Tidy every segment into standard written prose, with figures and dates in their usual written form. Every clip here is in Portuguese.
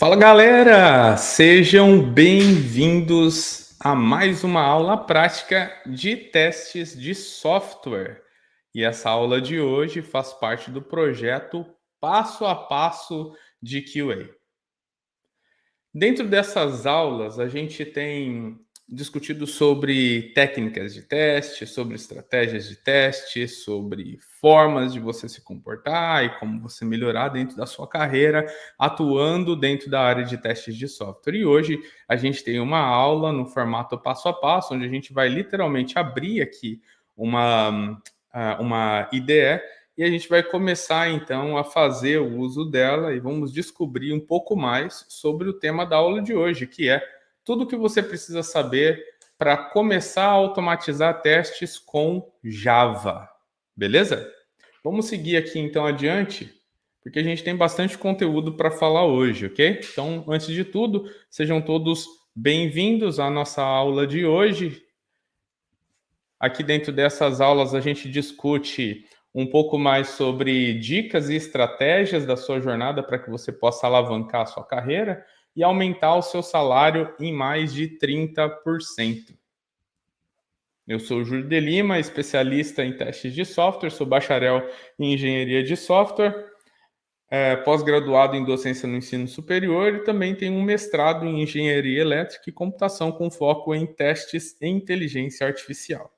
Fala galera, sejam bem-vindos a mais uma aula prática de testes de software. E essa aula de hoje faz parte do projeto Passo a Passo de QA. Dentro dessas aulas, a gente tem discutido sobre técnicas de teste, sobre estratégias de teste, sobre formas de você se comportar e como você melhorar dentro da sua carreira, atuando dentro da área de testes de software. E hoje a gente tem uma aula no formato passo a passo, onde a gente vai literalmente abrir aqui uma IDE e a gente vai começar então a fazer o uso dela e vamos descobrir um pouco mais sobre o tema da aula de hoje, que é tudo o que você precisa saber para começar a automatizar testes com Java. Beleza? Vamos seguir aqui então adiante, porque a gente tem bastante conteúdo para falar hoje, ok? Então, antes de tudo, sejam todos bem-vindos à nossa aula de hoje. Aqui dentro dessas aulas a gente discute um pouco mais sobre dicas e estratégias da sua jornada para que você possa alavancar a sua carreira e aumentar o seu salário em mais de 30%. Eu sou o Júlio de Lima, especialista em testes de software, sou bacharel em engenharia de software, pós-graduado em docência no ensino superior e também tenho um mestrado em engenharia elétrica e computação com foco em testes em inteligência artificial.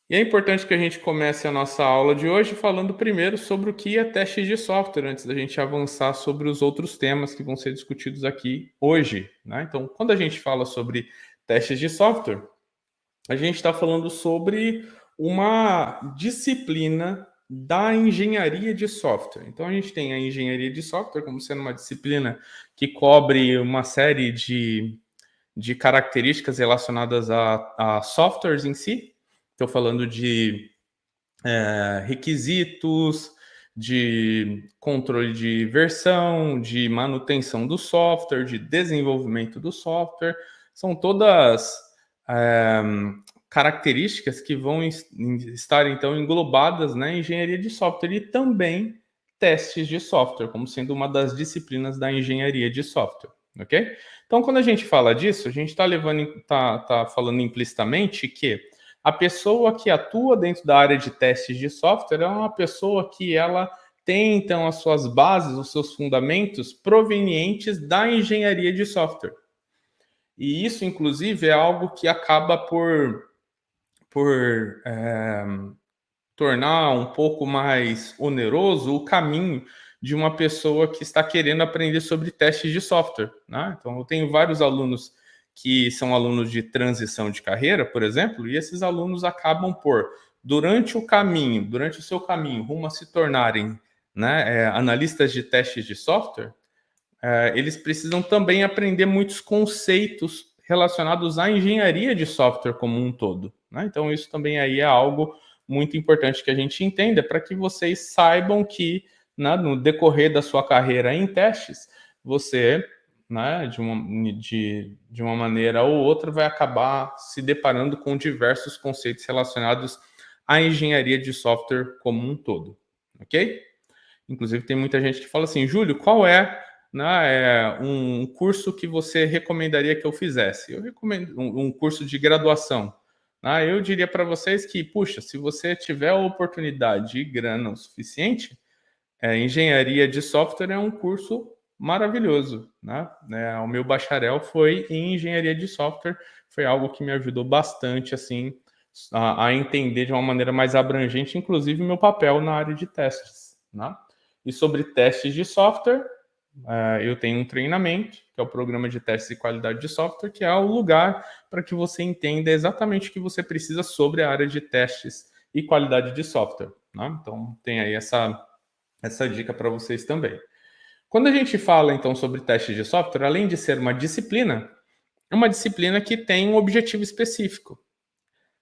E é importante que a gente comece a nossa aula de hoje falando primeiro sobre o que é teste de software, antes da gente avançar sobre os outros temas que vão ser discutidos aqui hoje, né? Então, quando a gente fala sobre testes de software, a gente está falando sobre uma disciplina da engenharia de software. Então, a gente tem a engenharia de software como sendo uma disciplina que cobre uma série de características relacionadas a softwares em si. Estou falando de requisitos, de controle de versão, de manutenção do software, de desenvolvimento do software. São todas características que vão estar, então, englobadas na engenharia de software e também testes de software, como sendo uma das disciplinas da engenharia de software, ok? Então, quando a gente fala disso, a gente está falando implicitamente que a pessoa que atua dentro da área de testes de software é uma pessoa que ela tem, então, as suas bases, os seus fundamentos provenientes da engenharia de software. E isso, inclusive, é algo que acaba por tornar um pouco mais oneroso o caminho de uma pessoa que está querendo aprender sobre testes de software, né? Então, eu tenho vários alunos que são alunos de transição de carreira, por exemplo, e esses alunos acabam por, durante o seu caminho, rumo a se tornarem, né, analistas de testes de software, eles precisam também aprender muitos conceitos relacionados à engenharia de software como um todo, né? Então, isso também aí é algo muito importante que a gente entenda para que vocês saibam que, né, no decorrer da sua carreira em testes, você, né, de uma maneira ou outra, vai acabar se deparando com diversos conceitos relacionados à engenharia de software como um todo, ok? Inclusive, tem muita gente que fala assim, Júlio, qual é, né, um curso que você recomendaria que eu fizesse? Eu recomendo um curso de graduação. Eu diria para vocês que, puxa, se você tiver a oportunidade e grana o suficiente, engenharia de software é um curso maravilhoso, né? O meu bacharel foi em engenharia de software, foi algo que me ajudou bastante, assim, a entender de uma maneira mais abrangente, inclusive o meu papel na área de testes, né? E sobre testes de software, eu tenho um treinamento, que é o programa de testes de qualidade de software, que é o lugar para que você entenda exatamente o que você precisa sobre a área de testes e qualidade de software, né? Então, tem aí essa dica para vocês também. Quando a gente fala, então, sobre testes de software, além de ser uma disciplina, é uma disciplina que tem um objetivo específico.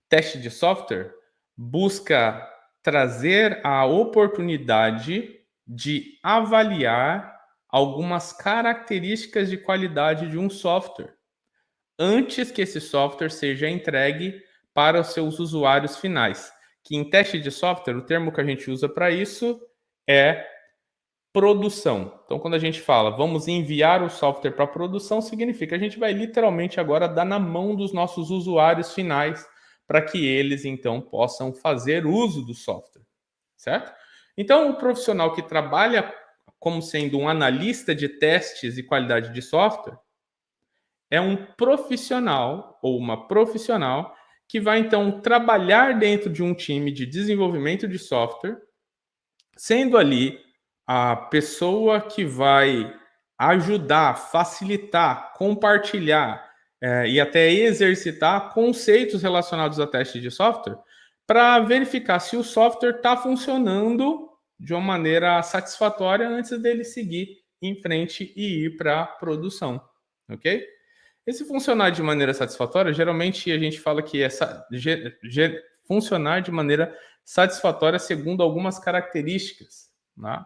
Teste de software busca trazer a oportunidade de avaliar algumas características de qualidade de um software antes que esse software seja entregue para os seus usuários finais. Que em teste de software, o termo que a gente usa para isso é produção. Então, quando a gente fala vamos enviar o software para produção, significa que a gente vai literalmente agora dar na mão dos nossos usuários finais para que eles, então, possam fazer uso do software, certo? Então, o profissional que trabalha como sendo um analista de testes e qualidade de software é um profissional ou uma profissional que vai, então, trabalhar dentro de um time de desenvolvimento de software, sendo ali a pessoa que vai ajudar, facilitar, compartilhar e até exercitar conceitos relacionados a teste de software para verificar se o software está funcionando de uma maneira satisfatória antes dele seguir em frente e ir para a produção, ok? Esse funcionar de maneira satisfatória, geralmente a gente fala que é funcionar de maneira satisfatória segundo algumas características, né?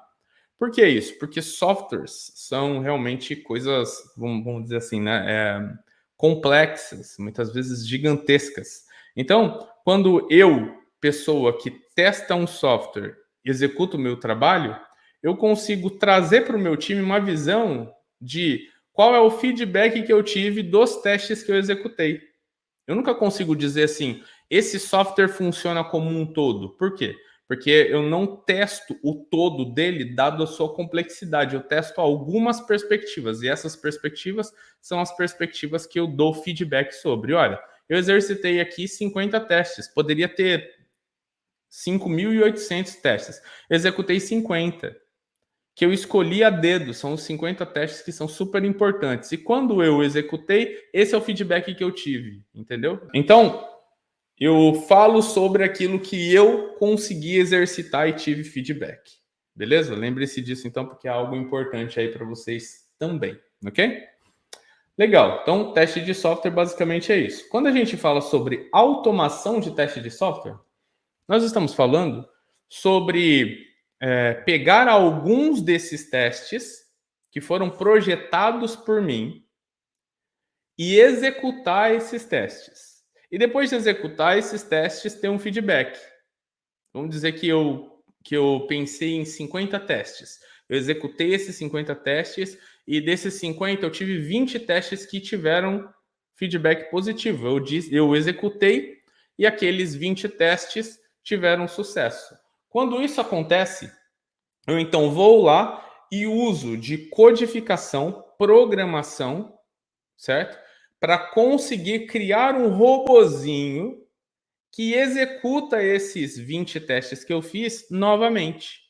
Por que isso? Porque softwares são realmente coisas, vamos dizer assim, né? Complexas, muitas vezes gigantescas. Então, quando eu, pessoa que testa um software, executo o meu trabalho, eu consigo trazer para o meu time uma visão de qual é o feedback que eu tive dos testes que eu executei. Eu nunca consigo dizer assim, esse software funciona como um todo. Por quê? Porque eu não testo o todo dele, dado a sua complexidade. Eu testo algumas perspectivas, e essas perspectivas são as perspectivas que eu dou feedback sobre. Olha, eu exercitei aqui 50 testes, poderia ter 5.800 testes. Eu executei 50, que eu escolhi a dedo, são os 50 testes que são super importantes. E quando eu executei, esse é o feedback que eu tive, entendeu? Então, eu falo sobre aquilo que eu consegui exercitar e tive feedback. Beleza? Lembre-se disso então, porque é algo importante aí para vocês também, ok? Legal. Então, teste de software basicamente é isso. Quando a gente fala sobre automação de teste de software, nós estamos falando sobre pegar alguns desses testes que foram projetados por mim e executar esses testes. E depois de executar esses testes, ter um feedback. Vamos dizer que eu pensei em 50 testes. Eu executei esses 50 testes e desses 50 eu tive 20 testes que tiveram feedback positivo. Eu executei e aqueles 20 testes tiveram sucesso. Quando isso acontece, eu então vou lá e uso de codificação, programação, certo? Para conseguir criar um robozinho que executa esses 20 testes que eu fiz novamente.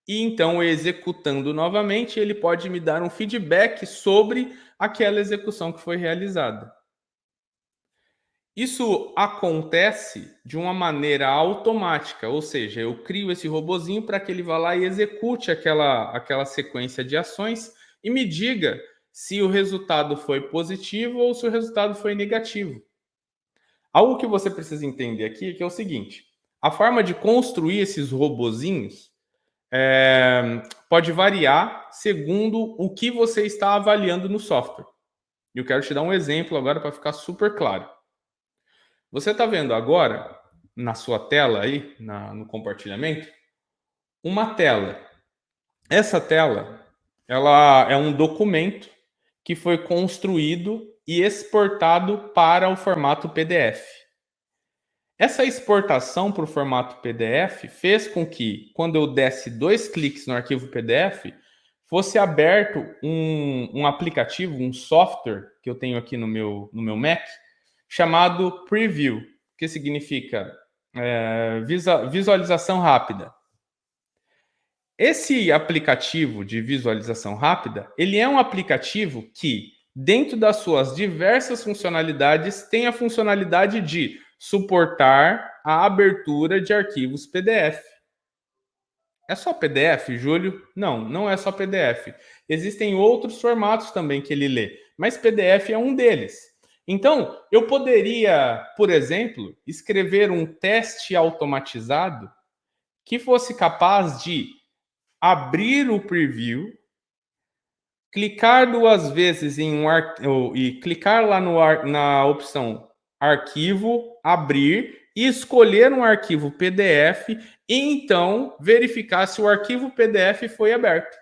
E então, executando novamente, ele pode me dar um feedback sobre aquela execução que foi realizada. Isso acontece de uma maneira automática, ou seja, eu crio esse robozinho para que ele vá lá e execute aquela sequência de ações e me diga se o resultado foi positivo ou se o resultado foi negativo. Algo que você precisa entender aqui é que é o seguinte: a forma de construir esses robozinhos pode variar segundo o que você está avaliando no software. Eu quero te dar um exemplo agora para ficar super claro. Você está vendo agora na sua tela aí, no compartilhamento, uma tela. Essa tela, ela é um documento que foi construído e exportado para o formato PDF. Essa exportação para o formato PDF fez com que, quando eu desse 2 cliques no arquivo PDF, fosse aberto um aplicativo, um software que eu tenho aqui no meu Mac, chamado Preview, que significa visualização rápida. Esse aplicativo de visualização rápida, ele é um aplicativo que, dentro das suas diversas funcionalidades, tem a funcionalidade de suportar a abertura de arquivos PDF. É só PDF, Júlio? Não, não é só PDF. Existem outros formatos também que ele lê, mas PDF é um deles. Então, eu poderia, por exemplo, escrever um teste automatizado que fosse capaz de abrir o preview, clicar 2 vezes em e clicar lá na opção arquivo, abrir e escolher um arquivo PDF e então verificar se o arquivo PDF foi aberto.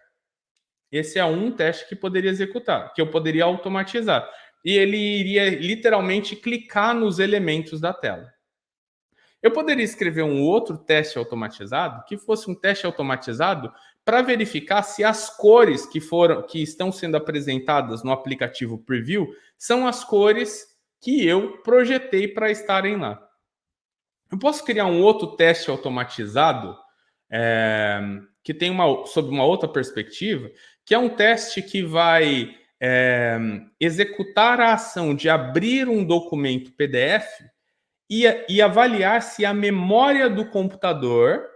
Esse é um teste que poderia executar, que eu poderia automatizar. E ele iria literalmente clicar nos elementos da tela. Eu poderia escrever um outro teste automatizado, que fosse um teste automatizado para verificar se as cores que estão sendo apresentadas no aplicativo Preview são as cores que eu projetei para estarem lá. Eu posso criar um outro teste automatizado que tem sob uma outra perspectiva, que é um teste que vai executar a ação de abrir um documento PDF e avaliar se a memória do computador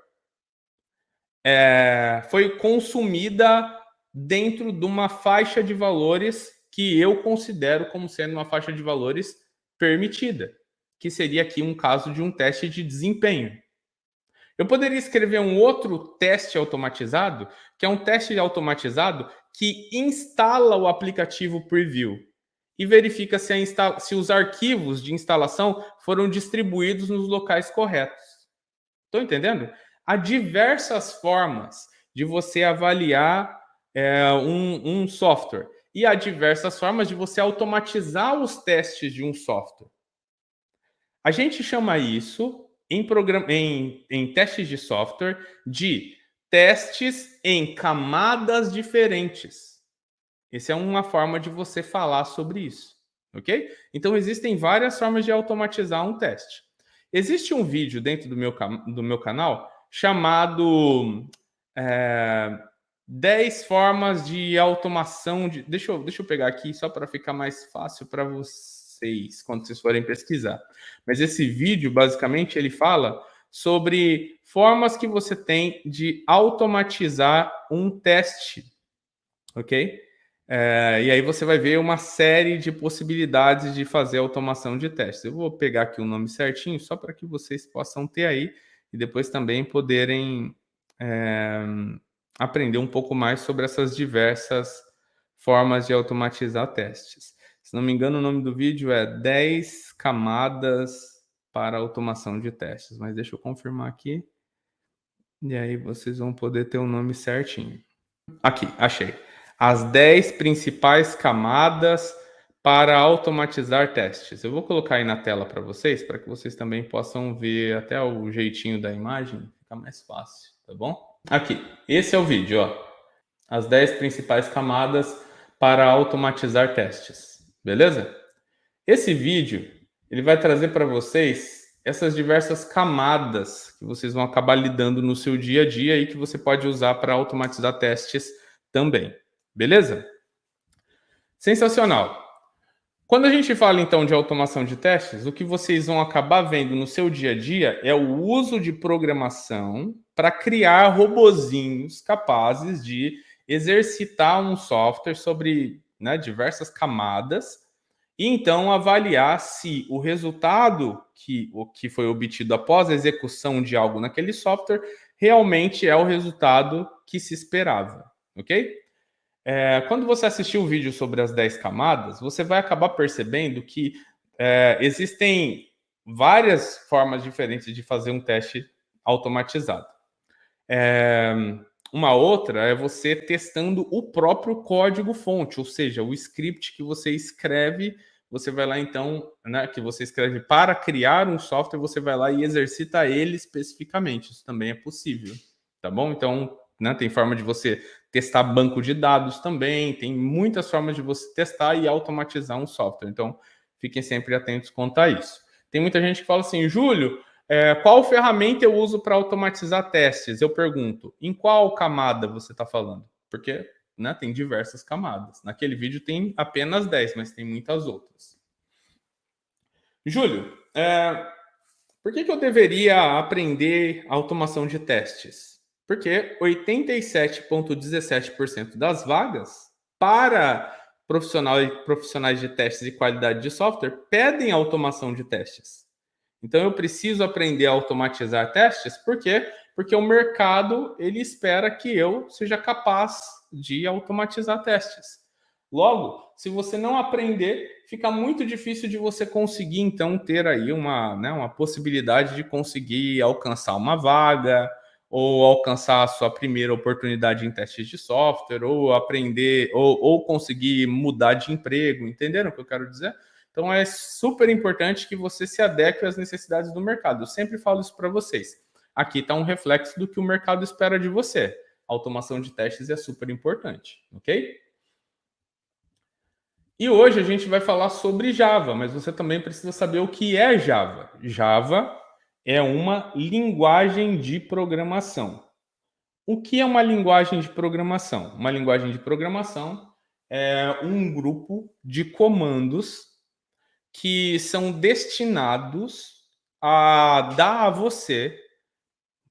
foi consumida dentro de uma faixa de valores que eu considero como sendo uma faixa de valores permitida, que seria aqui um caso de um teste de desempenho. Eu poderia escrever um outro teste automatizado, que é um teste automatizado que instala o aplicativo Preview e verifica se os arquivos de instalação foram distribuídos nos locais corretos. Estão entendendo? Há diversas formas de você avaliar um software e há diversas formas de você automatizar os testes de um software. A gente chama isso em testes de software de testes em camadas diferentes. Essa é uma forma de você falar sobre isso, ok? Então, existem várias formas de automatizar um teste. Existe um vídeo dentro do meu canal chamado 10 formas de automação de... Deixa eu pegar aqui só para ficar mais fácil para vocês quando vocês forem pesquisar. Mas esse vídeo, basicamente, ele fala sobre formas que você tem de automatizar um teste, ok? E aí você vai ver uma série de possibilidades de fazer automação de testes. Eu vou pegar aqui o nome certinho, só para que vocês possam ter aí e depois também poderem aprender um pouco mais sobre essas diversas formas de automatizar testes. Se não me engano, o nome do vídeo é 10 camadas para automação de testes, mas deixa eu confirmar aqui. E aí vocês vão poder ter o nome certinho. Aqui, achei. As 10 principais camadas para automatizar testes. Eu vou colocar aí na tela para que vocês também possam ver até o jeitinho da imagem, fica mais fácil, tá bom? Aqui, esse é o vídeo, ó. As 10 principais camadas para automatizar testes, beleza? Esse vídeo, ele vai trazer para vocês essas diversas camadas que vocês vão acabar lidando no seu dia a dia e que você pode usar para automatizar testes também, beleza? Sensacional! Quando a gente fala, então, de automação de testes, o que vocês vão acabar vendo no seu dia a dia é o uso de programação para criar robozinhos capazes de exercitar um software sobre diversas camadas e, então, avaliar se o resultado que foi obtido após a execução de algo naquele software realmente é o resultado que se esperava, ok? Quando você assistir o vídeo sobre as 10 camadas, você vai acabar percebendo que existem várias formas diferentes de fazer um teste automatizado. Uma outra é você testando o próprio código-fonte, ou seja, o script que você escreve, você vai lá então, que você escreve para criar um software, você vai lá e exercita ele especificamente. Isso também é possível, tá bom? Então, tem forma de você testar banco de dados também, tem muitas formas de você testar e automatizar um software. Então, fiquem sempre atentos quanto a isso. Tem muita gente que fala assim, Júlio, qual ferramenta eu uso para automatizar testes? Eu pergunto, em qual camada você está falando? Porque tem diversas camadas. Naquele vídeo tem apenas 10, mas tem muitas outras. Júlio, por que eu deveria aprender automação de testes? Porque 87,17% das vagas para profissionais de testes e qualidade de software pedem automação de testes. Então, eu preciso aprender a automatizar testes, por quê? Porque o mercado ele espera que eu seja capaz de automatizar testes. Logo, se você não aprender, fica muito difícil de você conseguir, então, ter aí uma possibilidade de conseguir alcançar uma vaga, ou alcançar a sua primeira oportunidade em testes de software, ou aprender, ou conseguir mudar de emprego, entenderam o que eu quero dizer? Então, é super importante que você se adeque às necessidades do mercado. Eu sempre falo isso para vocês. Aqui está um reflexo do que o mercado espera de você. A automação de testes é super importante, ok? E hoje a gente vai falar sobre Java, mas você também precisa saber o que é Java. Java é uma linguagem de programação. O que é uma linguagem de programação? Uma linguagem de programação é um grupo de comandos que são destinados a dar a você,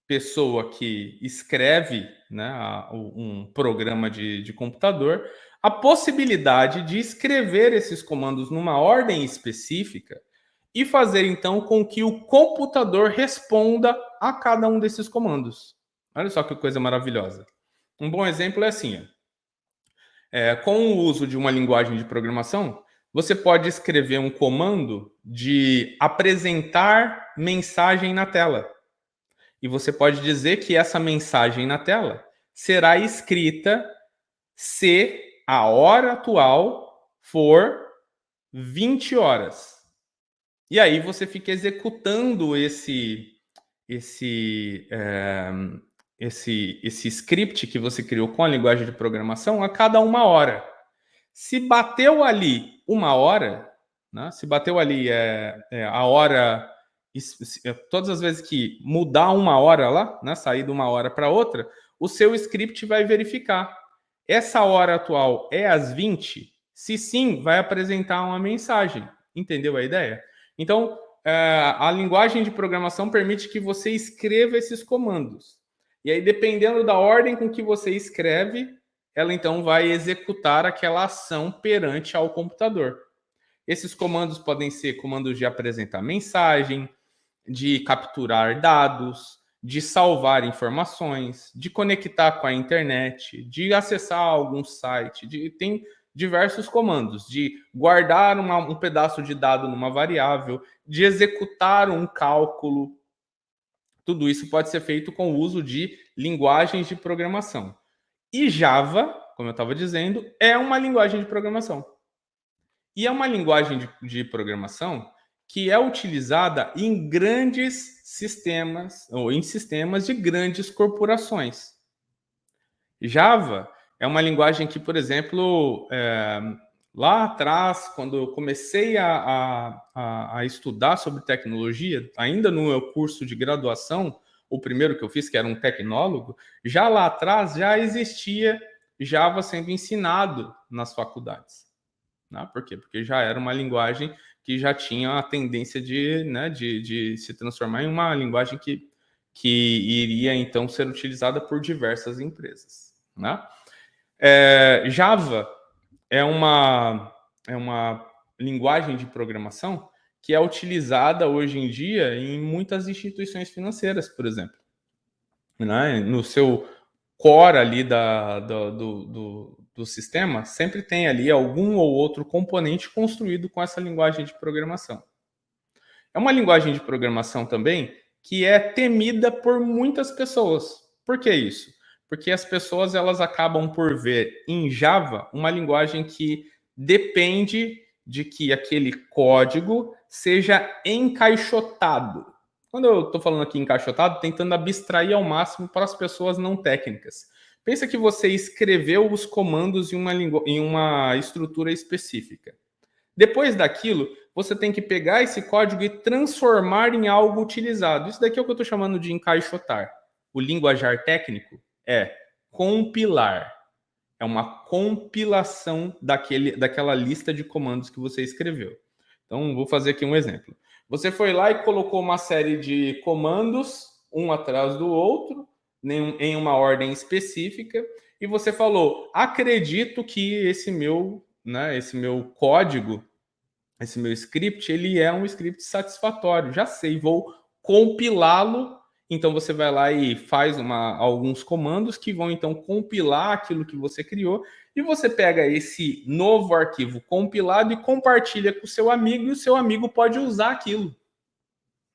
pessoa que escreve, né, um programa de computador, a possibilidade de escrever esses comandos numa ordem específica e fazer então com que o computador responda a cada um desses comandos. Olha só que coisa maravilhosa. Um bom exemplo é assim: com o uso de uma linguagem de programação, você pode escrever um comando de apresentar mensagem na tela. E você pode dizer que essa mensagem na tela será escrita se a hora atual for 20 horas. E aí você fica executando esse, é, esse script que você criou com a linguagem de programação a cada 1 hora. Se bateu ali 1 hora, né? Se bateu ali a hora, todas as vezes que mudar 1 hora lá, né? Sair de 1 hora para outra, o seu script vai verificar. Essa hora atual é às 20? Se sim, vai apresentar uma mensagem. Entendeu a ideia? Então, a linguagem de programação permite que você escreva esses comandos. E aí, dependendo da ordem com que você escreve, ela então vai executar aquela ação perante ao computador. Esses comandos podem ser comandos de apresentar mensagem, de capturar dados, de salvar informações, de conectar com a internet, de acessar algum site, tem diversos comandos, de guardar um pedaço de dado numa variável, de executar um cálculo. Tudo isso pode ser feito com o uso de linguagens de programação. E Java, como eu estava dizendo, é uma linguagem de programação. E é uma linguagem de programação que é utilizada em grandes sistemas, ou em sistemas de grandes corporações. Java é uma linguagem que, por exemplo, lá atrás, quando eu comecei a estudar sobre tecnologia, ainda no meu curso de graduação, o primeiro que eu fiz, que era um tecnólogo, já lá atrás já existia Java sendo ensinado nas faculdades. Né? Por quê? Porque já era uma linguagem que já tinha a tendência de se transformar em uma linguagem que iria então ser utilizada por diversas empresas. Né? Java é uma linguagem de programação que é utilizada hoje em dia em muitas instituições financeiras, por exemplo. Né? No seu core ali do sistema, sempre tem ali algum ou outro componente construído com essa linguagem de programação. É uma linguagem de programação também que é temida por muitas pessoas. Por que isso? Porque as pessoas elas acabam por ver em Java uma linguagem que depende de que aquele código seja encaixotado. Quando eu estou falando aqui encaixotado, tentando abstrair ao máximo para as pessoas não técnicas. Pensa que você escreveu os comandos em uma estrutura específica. Depois daquilo, você tem que pegar esse código e transformar em algo utilizado. Isso daqui é o que eu estou chamando de encaixotar. O linguajar técnico é compilar. É uma compilação daquela lista de comandos que você escreveu. Então, vou fazer aqui um exemplo. Você foi lá e colocou uma série de comandos, um atrás do outro, em uma ordem específica, e você falou: acredito que esse meu código, esse meu script, ele é um script satisfatório. Já sei, vou compilá-lo Então você vai lá e faz alguns comandos que vão então compilar aquilo que você criou, e você pega esse novo arquivo compilado e compartilha com o seu amigo, e o seu amigo pode usar aquilo.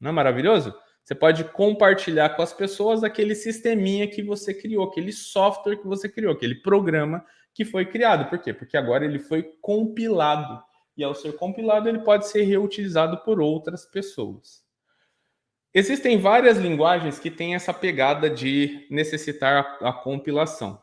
Não é maravilhoso? Você pode compartilhar com as pessoas aquele sisteminha que você criou, aquele software que você criou, aquele programa que foi criado. Por quê? Porque agora ele foi compilado. E ao ser compilado, ele pode ser reutilizado por outras pessoas. Existem várias linguagens que têm essa pegada de necessitar a compilação.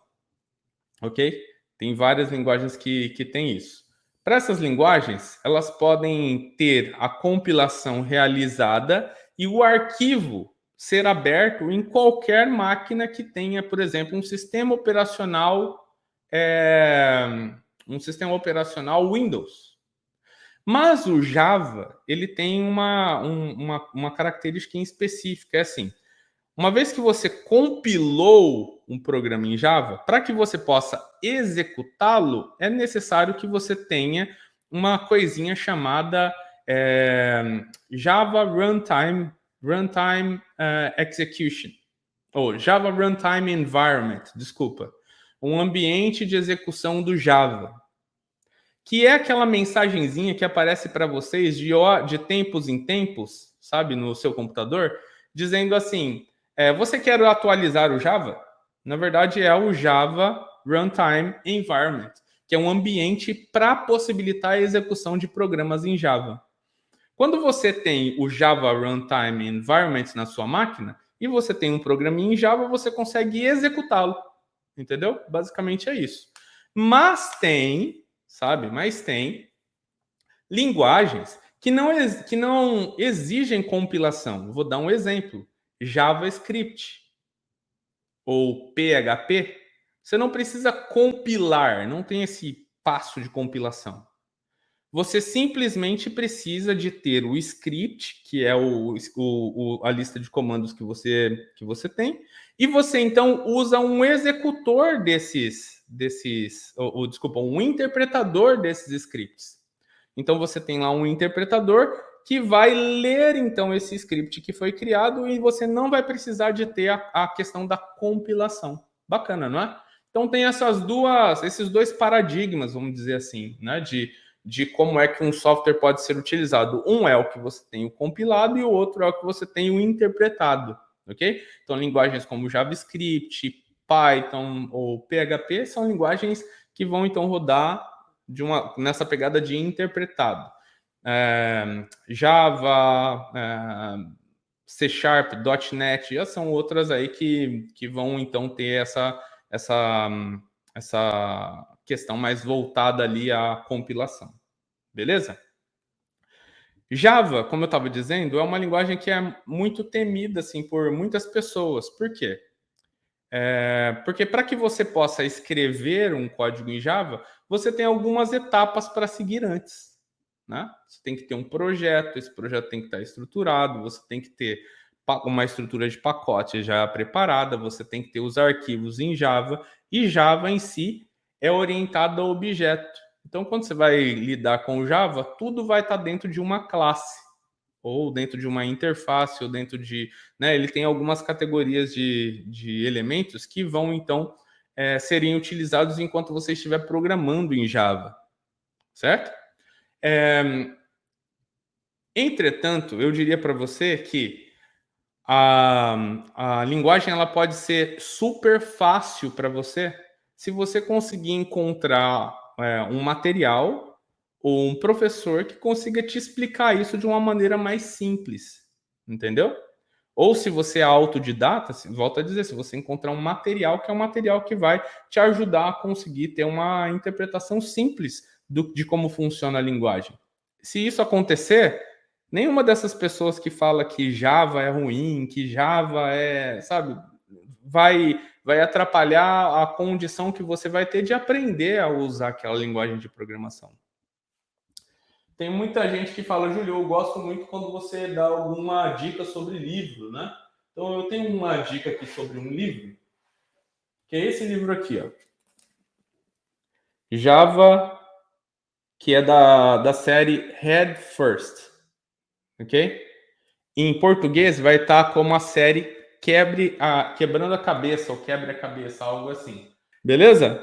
Ok? Tem várias linguagens que têm isso. Para essas linguagens, elas podem ter a compilação realizada e o arquivo ser aberto em qualquer máquina que tenha, por exemplo, um sistema operacional Windows. Mas o Java, ele tem uma característica em específica, é assim, uma vez que você compilou um programa em Java, para que você possa executá-lo, é necessário que você tenha uma coisinha chamada Java Runtime Execution, ou Java Runtime Environment, desculpa, um ambiente de execução do Java, que é aquela mensagenzinha que aparece para vocês de tempos em tempos, sabe, no seu computador, dizendo assim, você quer atualizar o Java? Na verdade, é o Java Runtime Environment, que é um ambiente para possibilitar a execução de programas em Java. Quando você tem o Java Runtime Environment na sua máquina e você tem um programinha em Java, você consegue executá-lo. Entendeu? Basicamente é isso. Mas tem linguagens que não exigem compilação. Vou dar um exemplo. JavaScript ou PHP. Você não precisa compilar, não tem esse passo de compilação. Você simplesmente precisa de ter o script, que é a lista de comandos que você tem, e você então usa um executor um interpretador desses scripts. Então você tem lá um interpretador que vai ler então esse script que foi criado e você não vai precisar de ter a questão da compilação. Bacana, não é? Então tem esses dois paradigmas, vamos dizer assim, né, de como é que um software pode ser utilizado. Um é o que você tem o compilado e o outro é o que você tem o interpretado, ok? Então, linguagens como JavaScript, Python ou PHP são linguagens que vão, então, rodar nessa pegada de interpretado. Java, C Sharp, .NET, já são outras aí que vão, então, ter essa questão mais voltada ali à compilação. Beleza? Java, como eu estava dizendo, é uma linguagem que é muito temida assim, por muitas pessoas. Por quê? Porque para que você possa escrever um código em Java, você tem algumas etapas para seguir antes. Né? Você tem que ter um projeto, esse projeto tem que estar estruturado, você tem que ter uma estrutura de pacote já preparada, você tem que ter os arquivos em Java, e Java em si é orientado a objeto. Então, quando você vai lidar com o Java, tudo vai estar dentro de uma classe, ou dentro de uma interface, ou dentro de... Né, ele tem algumas categorias de elementos que vão, então, serem utilizados enquanto você estiver programando em Java. Certo? Entretanto, eu diria para você que a linguagem ela pode ser super fácil para você se você conseguir encontrar um material ou um professor que consiga te explicar isso de uma maneira mais simples, entendeu? Ou se você é autodidata, volto a dizer, se você encontrar um material que é um material que vai te ajudar a conseguir ter uma interpretação simples de como funciona a linguagem. Se isso acontecer, nenhuma dessas pessoas que fala que Java é ruim, que Java sabe, vai atrapalhar a condição que você vai ter de aprender a usar aquela linguagem de programação. Tem muita gente que fala, Júlio, eu gosto muito quando você dá alguma dica sobre livro, né? Então eu tenho uma dica aqui sobre um livro, que é esse livro aqui, ó. Java, que é da série Head First, ok? Em português vai estar como a série quebrando a cabeça ou quebre a cabeça, algo assim. Beleza?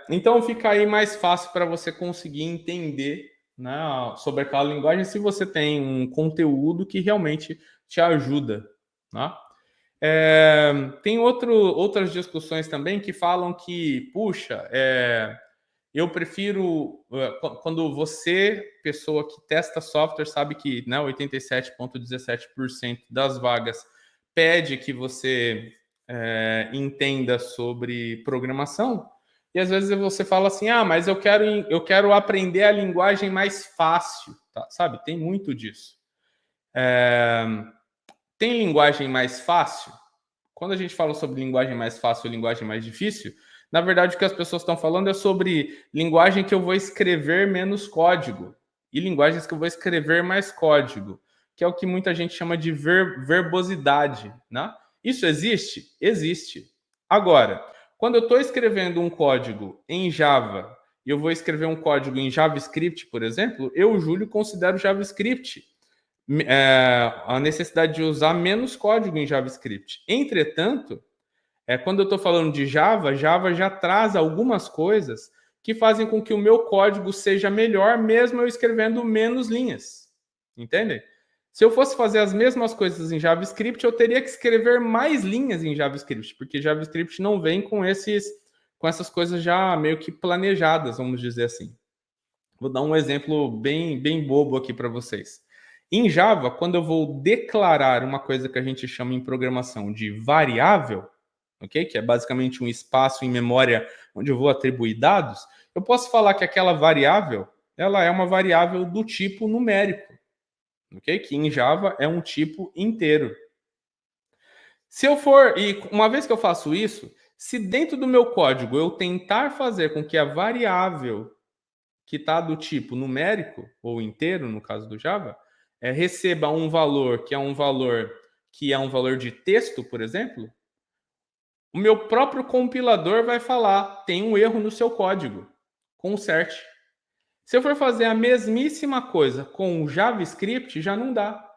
Então fica aí mais fácil para você conseguir entender, né, sobre aquela linguagem se você tem um conteúdo que realmente te ajuda. Né? Tem outras discussões também que falam que, puxa, eu prefiro, quando você, pessoa que testa software, sabe que, né, 87,17% das vagas pede que você entenda sobre programação, e às vezes você fala assim, mas eu quero aprender a linguagem mais fácil, tá? Sabe? Tem muito disso. Tem linguagem mais fácil? Quando a gente fala sobre linguagem mais fácil ou linguagem mais difícil, na verdade o que as pessoas estão falando é sobre linguagem que eu vou escrever menos código e linguagens que eu vou escrever mais código, que é o que muita gente chama de verbosidade, né? Isso existe? Existe. Agora, quando eu estou escrevendo um código em Java e eu vou escrever um código em JavaScript, por exemplo, eu, Júlio, considero JavaScript a necessidade de usar menos código em JavaScript. Entretanto, quando eu estou falando de Java, Java já traz algumas coisas que fazem com que o meu código seja melhor, mesmo eu escrevendo menos linhas. Entendem? Se eu fosse fazer as mesmas coisas em JavaScript, eu teria que escrever mais linhas em JavaScript, porque JavaScript não vem com essas coisas já meio que planejadas, vamos dizer assim. Vou dar um exemplo bem bobo aqui para vocês. Em Java, quando eu vou declarar uma coisa que a gente chama em programação de variável, ok? Que é basicamente um espaço em memória onde eu vou atribuir dados, eu posso falar que aquela variável, ela é uma variável do tipo numérico, ok? Que em Java é um tipo inteiro. Se eu for, e uma vez que eu faço isso, se dentro do meu código eu tentar fazer com que a variável que está do tipo numérico, ou inteiro, no caso do Java, receba um valor que é um valor de texto, por exemplo, o meu próprio compilador vai falar, tem um erro no seu código, conserte. Se eu for fazer a mesmíssima coisa com o JavaScript, já não dá.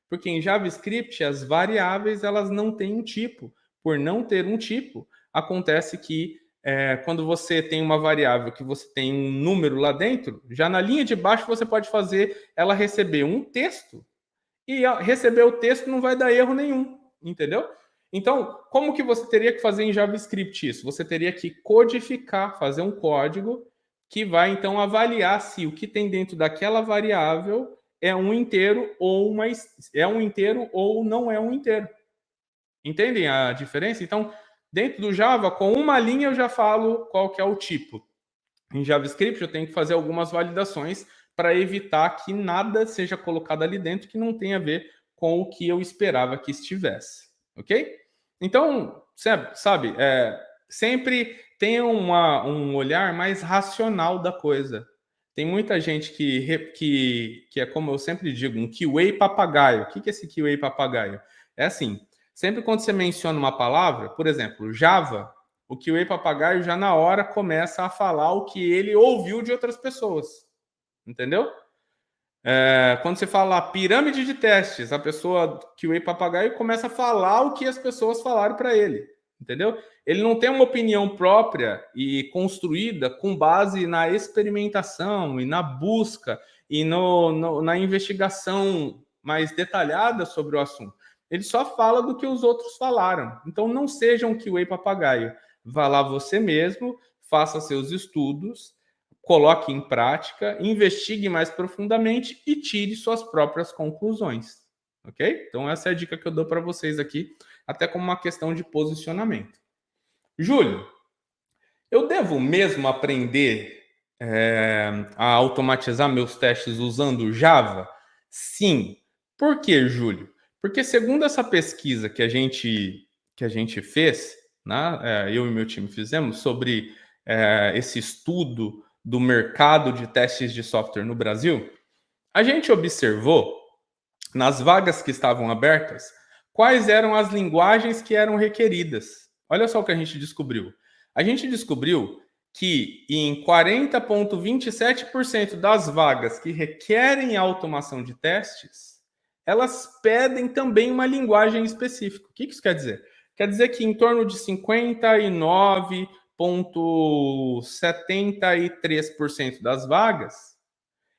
Porque em JavaScript, as variáveis elas não têm um tipo. Por não ter um tipo, acontece que quando você tem uma variável que você tem um número lá dentro, já na linha de baixo você pode fazer ela receber um texto e receber o texto não vai dar erro nenhum, entendeu? Então, como que você teria que fazer em JavaScript isso? Você teria que codificar, fazer um código que vai então avaliar se o que tem dentro daquela variável é um inteiro ou não é um inteiro. Entendem a diferença? Então, dentro do Java, com uma linha eu já falo qual que é o tipo. Em JavaScript eu tenho que fazer algumas validações para evitar que nada seja colocado ali dentro que não tenha a ver com o que eu esperava que estivesse, ok? Então, sabe, sempre tenha um olhar mais racional da coisa. Tem muita gente que é, como eu sempre digo, um QA papagaio. O que é esse QA papagaio? É assim, sempre quando você menciona uma palavra, por exemplo, Java, o QA papagaio já na hora começa a falar o que ele ouviu de outras pessoas. Entendeu? Quando você fala pirâmide de testes, a pessoa QA papagaio começa a falar o que as pessoas falaram para ele. Entendeu? Ele não tem uma opinião própria e construída com base na experimentação e na busca e na investigação mais detalhada sobre o assunto. Ele só fala do que os outros falaram. Então, não seja um QA papagaio. Vá lá você mesmo, faça seus estudos, coloque em prática, investigue mais profundamente e tire suas próprias conclusões. Ok? Então, essa é a dica que eu dou para vocês aqui, até como uma questão de posicionamento. Júlio, eu devo mesmo aprender a automatizar meus testes usando Java? Sim. Por que, Júlio? Porque segundo essa pesquisa que a gente fez, né, eu e meu time fizemos, sobre esse estudo do mercado de testes de software no Brasil, a gente observou, nas vagas que estavam abertas, quais eram as linguagens que eram requeridas. Olha só o que a gente descobriu. A gente descobriu que em 40,27% das vagas que requerem automação de testes, elas pedem também uma linguagem específica. O que isso quer dizer? Quer dizer que em torno de 59,73% das vagas,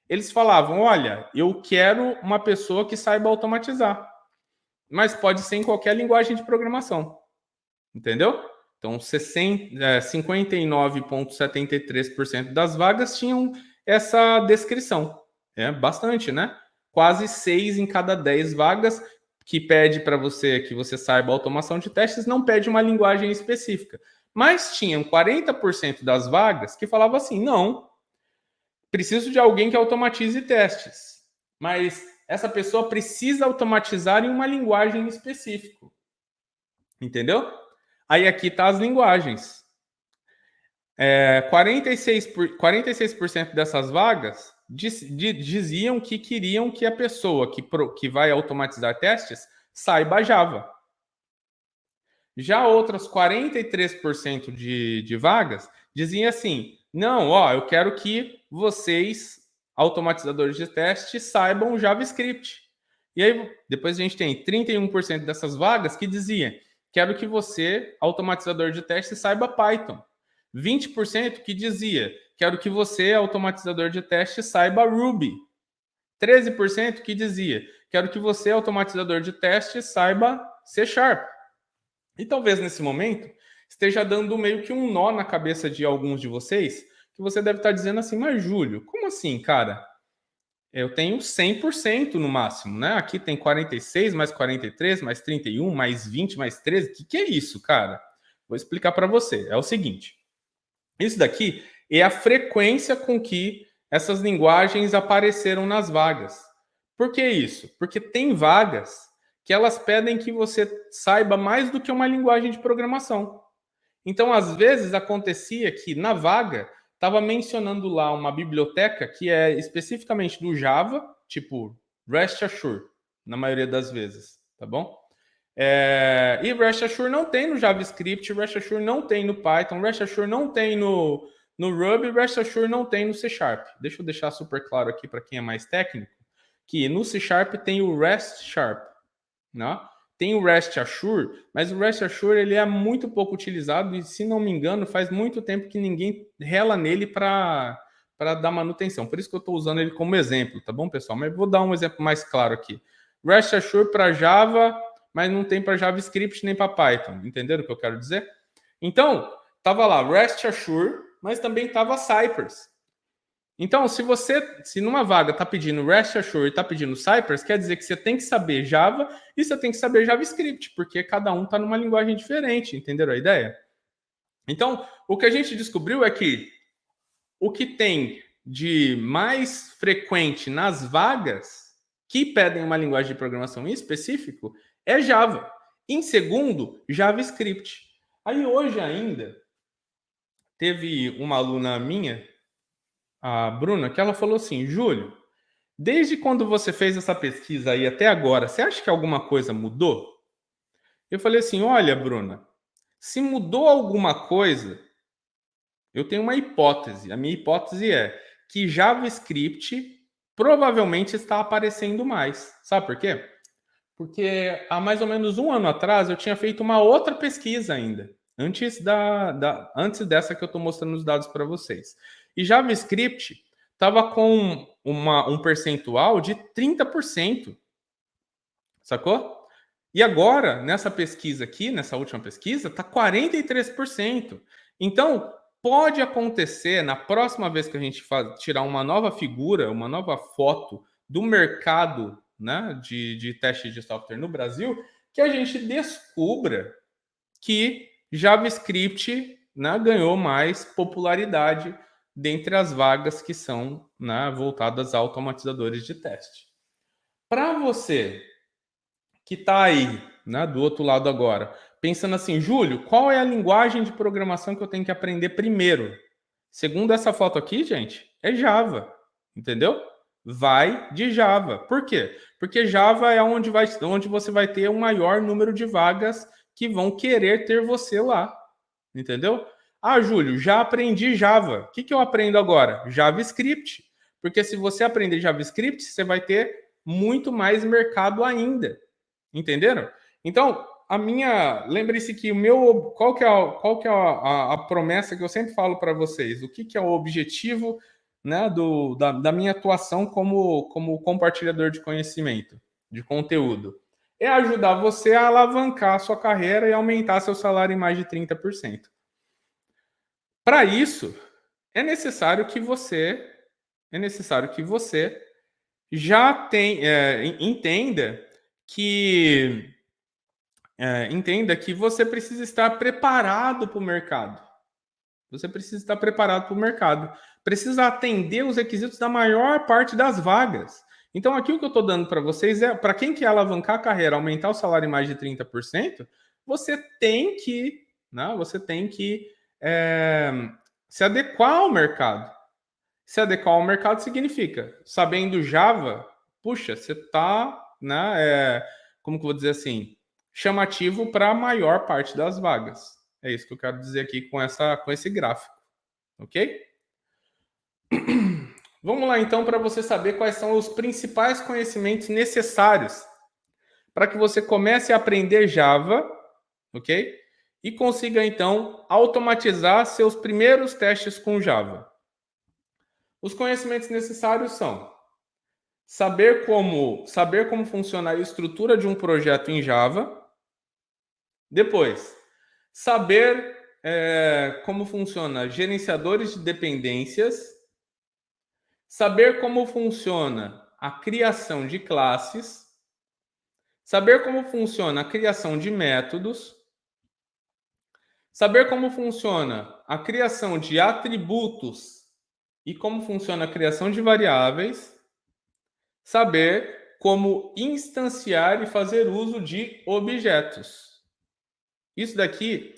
eles falavam, olha, eu quero uma pessoa que saiba automatizar, mas pode ser em qualquer linguagem de programação, entendeu? Então, 59,73% das vagas tinham essa descrição. É bastante, né? Quase 6 em cada 10 vagas que pede para você que você saiba automação de testes, não pede uma linguagem específica. Mas tinham 40% das vagas que falavam assim, não, preciso de alguém que automatize testes. Mas essa pessoa precisa automatizar em uma linguagem específica. Entendeu? Aí aqui tá as linguagens. 46% dessas vagas diziam que queriam que a pessoa que vai automatizar testes saiba Java. Já outras 43% de vagas diziam assim, não, ó, eu quero que vocês, automatizadores de testes, saibam JavaScript. E aí, depois a gente tem 31% dessas vagas que diziam, quero que você, automatizador de testes, saiba Python. 20% que dizia, quero que você, automatizador de testes, saiba Ruby. 13% que dizia, quero que você, automatizador de testes, saiba C#. E talvez nesse momento esteja dando meio que um nó na cabeça de alguns de vocês, que você deve estar dizendo assim, mas Júlio, como assim, cara? Eu tenho 100% no máximo, né? Aqui tem 46, mais 43, mais 31, mais 20, mais 13. O que é isso, cara? Vou explicar para você. É o seguinte. Isso daqui é a frequência com que essas linguagens apareceram nas vagas. Por que isso? Porque tem vagas que elas pedem que você saiba mais do que uma linguagem de programação. Então, às vezes, acontecia que na vaga estava mencionando lá uma biblioteca que é especificamente do Java, tipo Rest Assure, na maioria das vezes, tá bom? E Rest Assure não tem no JavaScript, Rest Assure não tem no Python, Rest Assure não tem no Ruby, Rest Assure não tem no C#. Deixa eu deixar super claro aqui para quem é mais técnico, que no C# tem o REST Sharp, né? Tem o REST Assure, mas o REST Assure ele é muito pouco utilizado e, se não me engano, faz muito tempo que ninguém rela nele para dar manutenção. Por isso que eu estou usando ele como exemplo, tá bom, pessoal? Mas vou dar um exemplo mais claro aqui. REST Assure para Java, mas não tem para JavaScript nem para Python. Entenderam o que eu quero dizer? Então, tava lá REST Assure, mas também tava Cypress. Então, se numa vaga está pedindo REST Assure e está pedindo Cypress, quer dizer que você tem que saber Java e você tem que saber JavaScript, porque cada um está numa linguagem diferente, entenderam a ideia? Então, o que a gente descobriu é que o que tem de mais frequente nas vagas que pedem uma linguagem de programação em específico é Java. Em segundo, JavaScript. Aí hoje ainda teve uma aluna minha, a Bruna, que ela falou assim, Júlio, desde quando você fez essa pesquisa aí até agora, você acha que alguma coisa mudou? Eu falei assim, olha, Bruna, se mudou alguma coisa, eu tenho uma hipótese. A minha hipótese é que JavaScript provavelmente está aparecendo mais. Sabe por quê? Porque há mais ou menos um ano atrás eu tinha feito uma outra pesquisa ainda, antes dessa que eu estou mostrando os dados para vocês. E JavaScript estava com um percentual de 30%, sacou? E agora, nessa pesquisa aqui, nessa última pesquisa, está 43%. Então, pode acontecer, na próxima vez que a gente tirar uma nova figura, uma nova foto do mercado, né, de teste de software no Brasil, que a gente descubra que JavaScript, né, ganhou mais popularidade dentre as vagas que são, né, voltadas a automatizadores de teste. Para você que está aí, né, do outro lado agora, pensando assim, Júlio, qual é a linguagem de programação que eu tenho que aprender primeiro? Segundo essa foto aqui, gente, é Java, entendeu? Vai de Java. Por quê? Porque Java é onde você vai ter o maior número de vagas que vão querer ter você lá, entendeu? Ah, Júlio, já aprendi Java. O que eu aprendo agora? JavaScript. Porque se você aprender JavaScript, você vai ter muito mais mercado ainda. Entenderam? Então, lembre-se que qual que é a promessa que eu sempre falo para vocês? O que é o objetivo, né, da minha atuação como compartilhador de conhecimento, de conteúdo? É ajudar você a alavancar a sua carreira e aumentar seu salário em mais de 30%. Para isso, é necessário que você já entenda que você precisa estar preparado para o mercado. Você precisa estar preparado para o mercado. Precisa atender os requisitos da maior parte das vagas. Então, aqui o que eu estou dando para vocês é, para quem quer alavancar a carreira, aumentar o salário em mais de 30%, você tem que, né, se adequar ao mercado. Se adequar ao mercado significa, sabendo Java, puxa, você está, né, como que eu vou dizer assim, chamativo para a maior parte das vagas. É isso que eu quero dizer aqui com esse gráfico, ok? Vamos lá então para você saber quais são os principais conhecimentos necessários para que você comece a aprender Java, ok? E consiga então automatizar seus primeiros testes com Java. Os conhecimentos necessários são saber como funciona a estrutura de um projeto em Java. Depois, saber como funciona gerenciadores de dependências. Saber como funciona a criação de classes. Saber como funciona a criação de métodos. Saber como funciona a criação de atributos e como funciona a criação de variáveis. Saber como instanciar e fazer uso de objetos. Isso daqui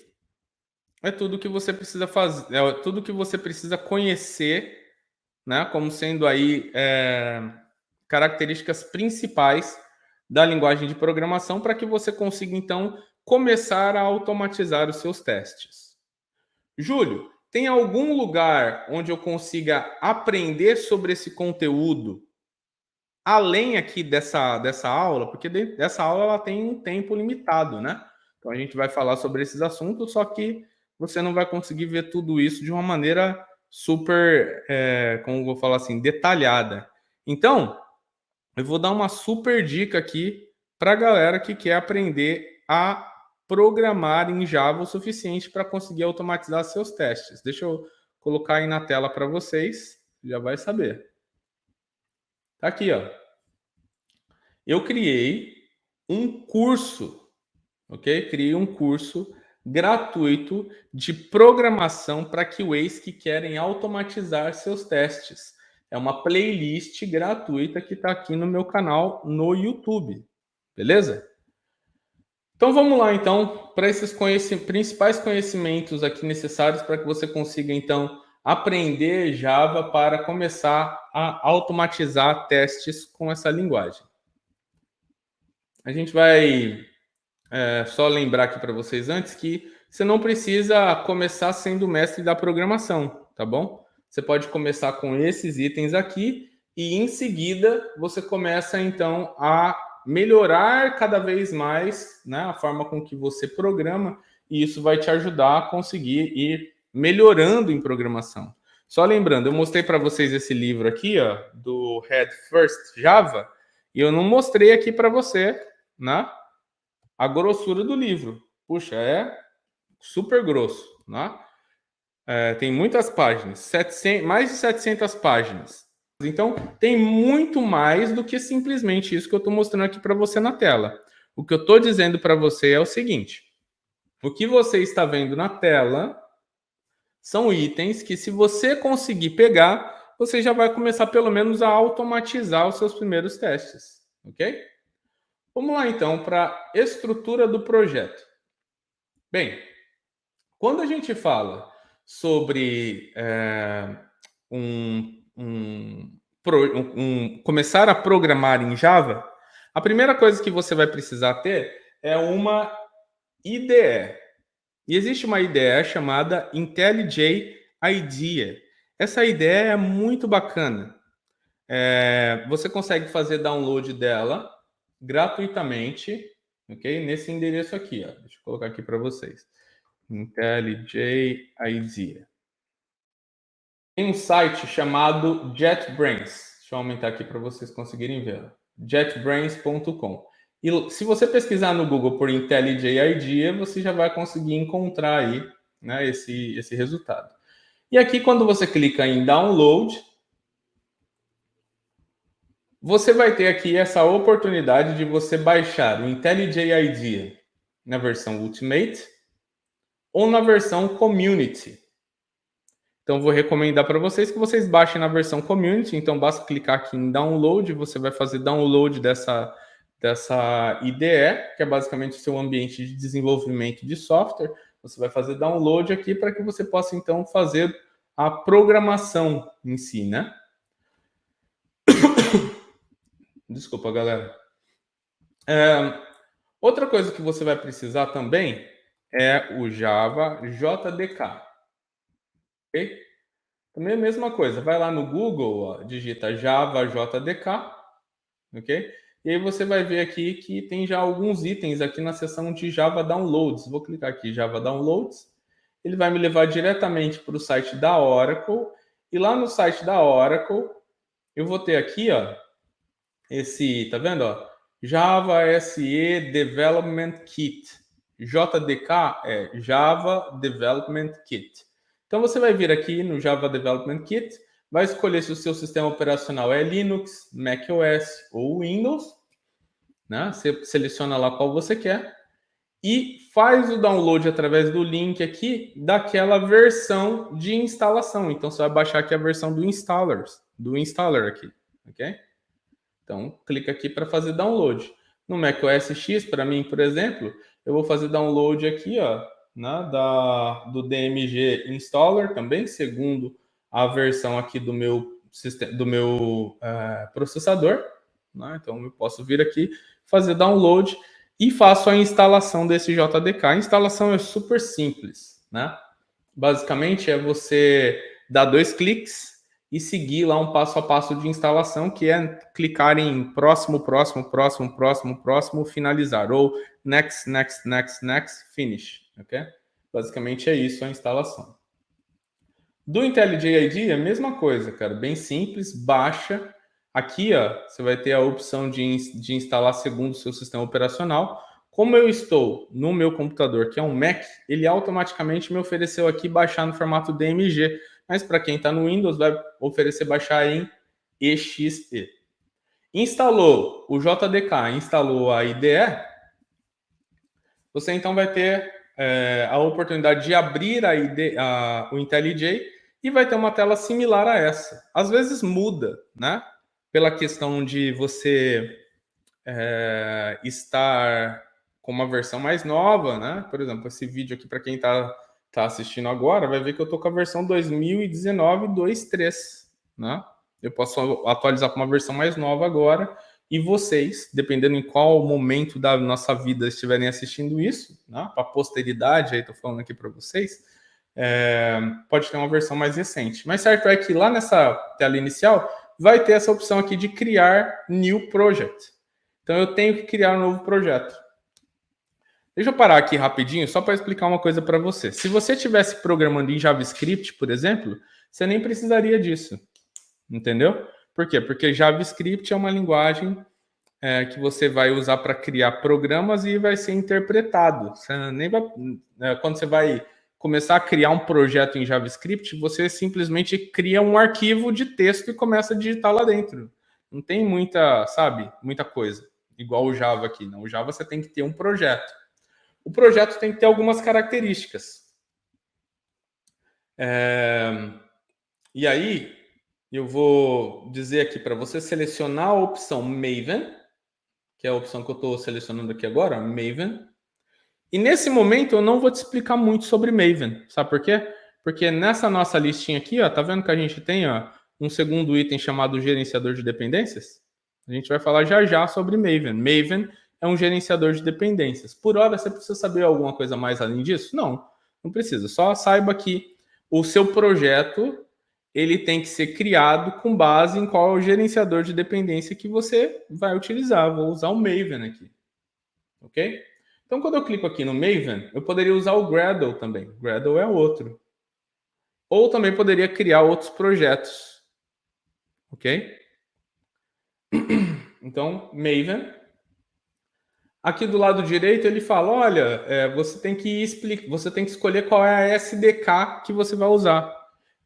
é tudo que você precisa fazer, é tudo que você precisa conhecer, né, como sendo aí características principais da linguagem de programação para que você consiga, então, começar a automatizar os seus testes. Júlio, tem algum lugar onde eu consiga aprender sobre esse conteúdo além aqui dessa aula? Porque dessa aula ela tem um tempo limitado, né? Então a gente vai falar sobre esses assuntos, só que você não vai conseguir ver tudo isso de uma maneira super, como eu vou falar assim, detalhada. Então, eu vou dar uma super dica aqui para a galera que quer aprender a programar em Java o suficiente para conseguir automatizar seus testes. Deixa eu colocar aí na tela para vocês, já vai saber. Tá aqui, ó. Eu criei um curso, ok? Criei um curso gratuito de programação para QAs que querem automatizar seus testes. É uma playlist gratuita que está aqui no meu canal no YouTube, beleza? Então vamos lá então para esses principais conhecimentos aqui necessários para que você consiga então aprender Java para começar a automatizar testes com essa linguagem. A gente vai só lembrar aqui para vocês antes que você não precisa começar sendo mestre da programação, tá bom? Você pode começar com esses itens aqui e em seguida você começa então a melhorar cada vez mais, né, a forma com que você programa, e isso vai te ajudar a conseguir ir melhorando em programação. Só lembrando, eu mostrei para vocês esse livro aqui, ó, do Head First Java, e eu não mostrei aqui para você, né, a grossura do livro. Puxa, é super grosso, né? Tem muitas páginas, mais de 700 páginas. Então, tem muito mais do que simplesmente isso que eu estou mostrando aqui para você na tela. O que eu estou dizendo para você é o seguinte: o que você está vendo na tela são itens que, se você conseguir pegar, você já vai começar pelo menos a automatizar os seus primeiros testes, ok? Vamos lá então para a estrutura do projeto. Bem, quando a gente fala sobre começar a programar em Java, a primeira coisa que você vai precisar ter é uma IDE. E existe uma IDE chamada IntelliJ IDEA. Essa IDE é muito bacana. você consegue fazer download dela gratuitamente, ok? Nesse endereço aqui, ó. Deixa eu colocar aqui para vocês. IntelliJ IDEA. Tem um site chamado JetBrains. Deixa eu aumentar aqui para vocês conseguirem ver. JetBrains.com. E se você pesquisar no Google por IntelliJ IDEA, você já vai conseguir encontrar aí, né, esse resultado. E aqui, quando você clica em Download, você vai ter aqui essa oportunidade de você baixar o IntelliJ IDEA na versão Ultimate ou na versão Community. Então, vou recomendar para vocês que vocês baixem na versão Community. Então, basta clicar aqui em Download, você vai fazer download dessa IDE, que é basicamente o seu ambiente de desenvolvimento de software. Você vai fazer download aqui para que você possa, então, fazer a programação em si, né? Desculpa, galera. Outra coisa que você vai precisar também é o Java JDK. Ok? Também a mesma coisa. Vai lá no Google, ó, digita Java JDK, ok? E aí você vai ver aqui que tem já alguns itens aqui na seção de Java Downloads. Vou clicar aqui Java Downloads. Ele vai me levar diretamente para o site da Oracle. E lá no site da Oracle, eu vou ter aqui, ó, tá vendo, ó? Java SE Development Kit. JDK é Java Development Kit. Então você vai vir aqui no Java Development Kit, vai escolher se o seu sistema operacional é Linux, macOS ou Windows, né? Você seleciona lá qual você quer e faz o download através do link aqui daquela versão de instalação. Então você vai baixar aqui a versão do installer aqui, ok? Então, clica aqui para fazer download. No macOS X, para mim, por exemplo, eu vou fazer download aqui, ó, né, do DMG Installer também, segundo a versão aqui do meu processador. Né? Então, eu posso vir aqui, fazer download e faço a instalação desse JDK. A instalação é super simples, né? Basicamente, é você dar 2 cliques e seguir lá um passo a passo de instalação, que é clicar em próximo, finalizar, ou next, finish, ok? Basicamente é isso a instalação. Do IntelliJ IDEA, a mesma coisa, cara, bem simples, baixa. Aqui, ó, você vai ter a opção de instalar segundo o seu sistema operacional. Como eu estou no meu computador, que é um Mac, ele automaticamente me ofereceu aqui baixar no formato DMG. Mas para quem está no Windows, vai oferecer baixar em EXE. Instalou o JDK, instalou a IDE, você então vai ter a oportunidade de abrir o IntelliJ e vai ter uma tela similar a essa. Às vezes muda, né? Pela questão de você estar com uma versão mais nova, né? Por exemplo, esse vídeo aqui, para quem está assistindo agora, vai ver que eu estou com a versão 2019 2.3, né? Eu posso atualizar para uma versão mais nova agora, e vocês, dependendo em qual momento da nossa vida estiverem assistindo isso, né? Para a posteridade, aí estou falando aqui para vocês, pode ter uma versão mais recente. Mas certo é que lá nessa tela inicial vai ter essa opção aqui de criar new project. Então eu tenho que criar um novo projeto. Deixa eu parar aqui rapidinho só para explicar uma coisa para você. Se você estivesse programando em JavaScript, por exemplo, você nem precisaria disso. Entendeu? Por quê? Porque JavaScript é uma linguagem que você vai usar para criar programas e vai ser interpretado. Você nem vai, quando você vai começar a criar um projeto em JavaScript, você simplesmente cria um arquivo de texto e começa a digitar lá dentro. Não tem muita coisa, igual o Java aqui. Não, o Java você tem que ter um projeto. O projeto tem que ter algumas características. E aí, eu vou dizer aqui para você selecionar a opção Maven, que é a opção que eu estou selecionando aqui agora, Maven. E nesse momento eu não vou te explicar muito sobre Maven. Sabe por quê? Porque nessa nossa listinha aqui, ó, tá vendo que a gente tem um segundo item chamado gerenciador de dependências? A gente vai falar já sobre Maven. Maven é um gerenciador de dependências. Por hora, você precisa saber alguma coisa mais além disso? Não precisa. Só saiba que o seu projeto ele tem que ser criado com base em qual é o gerenciador de dependência que você vai utilizar. Vou usar o Maven aqui, ok? Então, quando eu clico aqui no Maven, eu poderia usar o Gradle também. Gradle é outro. Ou também poderia criar outros projetos, ok? Então, Maven. Aqui do lado direito ele fala, olha, você tem que escolher qual é a SDK que você vai usar.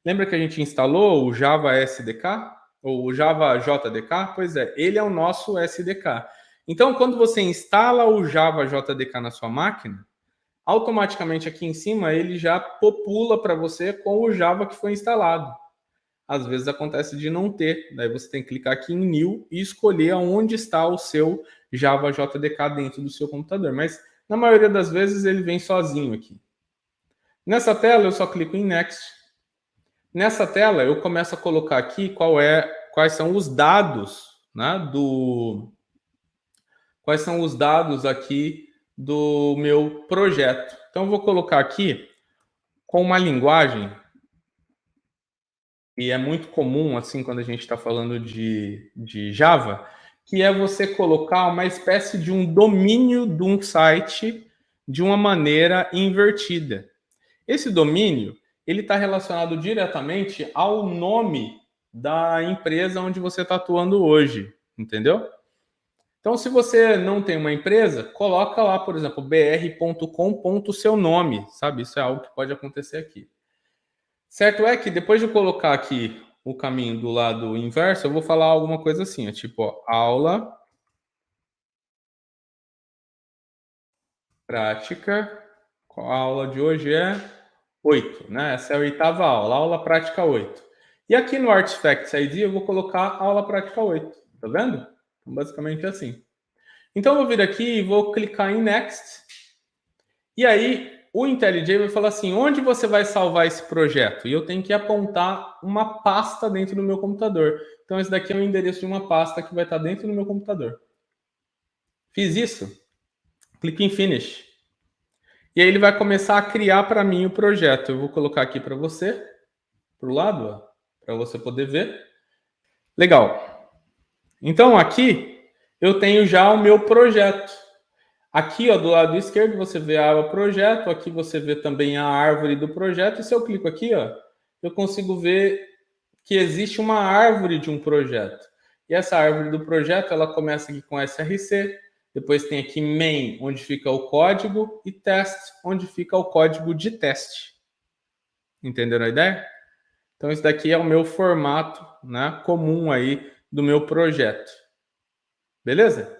Lembra que a gente instalou o Java SDK? Ou o Java JDK? Pois é, ele é o nosso SDK. Então, quando você instala o Java JDK na sua máquina, automaticamente aqui em cima ele já popula para você com o Java que foi instalado. Às vezes acontece de não ter, daí você tem que clicar aqui em New e escolher aonde está o seu Java JDK dentro do seu computador. Mas na maioria das vezes ele vem sozinho aqui. Nessa tela eu só clico em Next. Nessa tela eu começo a colocar aqui quais são os dados, né, quais são os dados aqui do meu projeto. Então eu vou colocar aqui com uma linguagem e é muito comum, assim, quando a gente está falando de Java, que é você colocar uma espécie de um domínio de um site de uma maneira invertida. Esse domínio, ele está relacionado diretamente ao nome da empresa onde você está atuando hoje, entendeu? Então, se você não tem uma empresa, coloca lá, por exemplo, br.com.seu nome, sabe? Isso é algo que pode acontecer aqui. Certo é que depois de colocar aqui o caminho do lado inverso, eu vou falar alguma coisa assim, tipo, ó, aula prática. A aula de hoje é 8, né? Essa é a oitava aula, aula prática 8. E aqui no Artifacts ID eu vou colocar aula prática 8, tá vendo? Então, basicamente assim. Então eu vou vir aqui e vou clicar em Next. E aí o IntelliJ vai falar assim, onde você vai salvar esse projeto? E eu tenho que apontar uma pasta dentro do meu computador. Então esse daqui é o endereço de uma pasta que vai estar dentro do meu computador. Fiz isso, clique em Finish. E aí ele vai começar a criar para mim o projeto. Eu vou colocar aqui para você, para o lado, para você poder ver. Legal. Então aqui eu tenho já o meu projeto. Aqui, ó, do lado esquerdo, você vê a aba projeto. Aqui você vê também a árvore do projeto. E se eu clico aqui, ó, eu consigo ver que existe uma árvore de um projeto. E essa árvore do projeto, ela começa aqui com SRC. Depois tem aqui main, onde fica o código. E test, onde fica o código de teste. Entenderam a ideia? Então, esse daqui é o meu formato, né, comum aí do meu projeto. Beleza?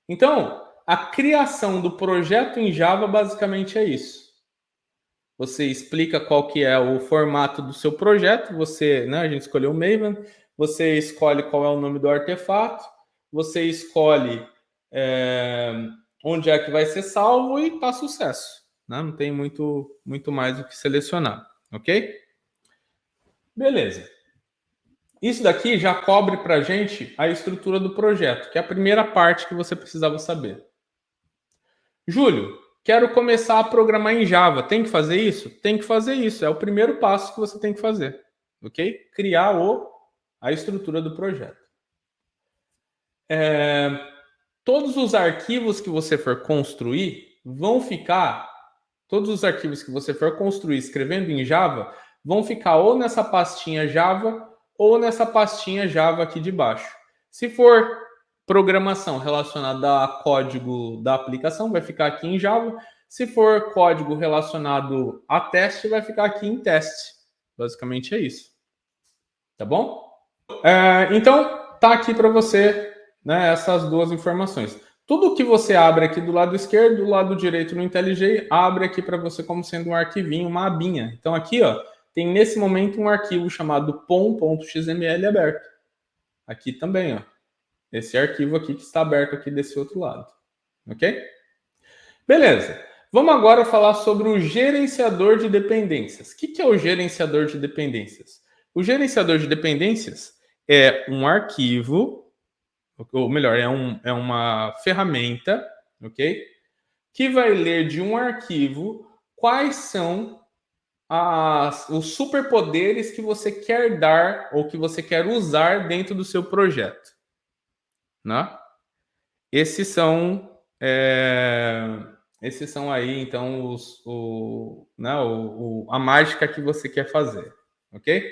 Então, a criação do projeto em Java basicamente é isso. Você explica qual que é o formato do seu projeto, né, a gente escolheu o Maven, você escolhe qual é o nome do artefato, você escolhe onde é que vai ser salvo e tá sucesso. Né? Não tem muito mais o que selecionar, ok? Beleza. Isso daqui já cobre para a gente a estrutura do projeto, que é a primeira parte que você precisava saber. Júlio, quero começar a programar em Java. Tem que fazer isso? Tem que fazer isso. É o primeiro passo que você tem que fazer. Ok? Criar a estrutura do projeto. Todos os arquivos que você for construir vão ficar. Todos os arquivos que você for construir escrevendo em Java vão ficar ou nessa pastinha Java ou nessa pastinha Java aqui de baixo. Se for programação relacionada a código da aplicação, vai ficar aqui em Java. Se for código relacionado a teste, vai ficar aqui em teste. Basicamente é isso. Tá bom? Então, tá aqui para você, né, essas duas informações. Tudo que você abre aqui do lado esquerdo, do lado direito no IntelliJ, abre aqui para você como sendo um arquivinho, uma abinha. Então aqui, ó, tem nesse momento um arquivo chamado pom.xml aberto. Aqui também, ó. Esse arquivo aqui que está aberto aqui desse outro lado. Ok? Beleza. Vamos agora falar sobre o gerenciador de dependências. O que é o gerenciador de dependências? O gerenciador de dependências é um arquivo, ou melhor, é uma ferramenta, ok? Que vai ler de um arquivo quais são os superpoderes que você quer dar ou que você quer usar dentro do seu projeto, né? Esses são esses são aí então a mágica que você quer fazer, ok?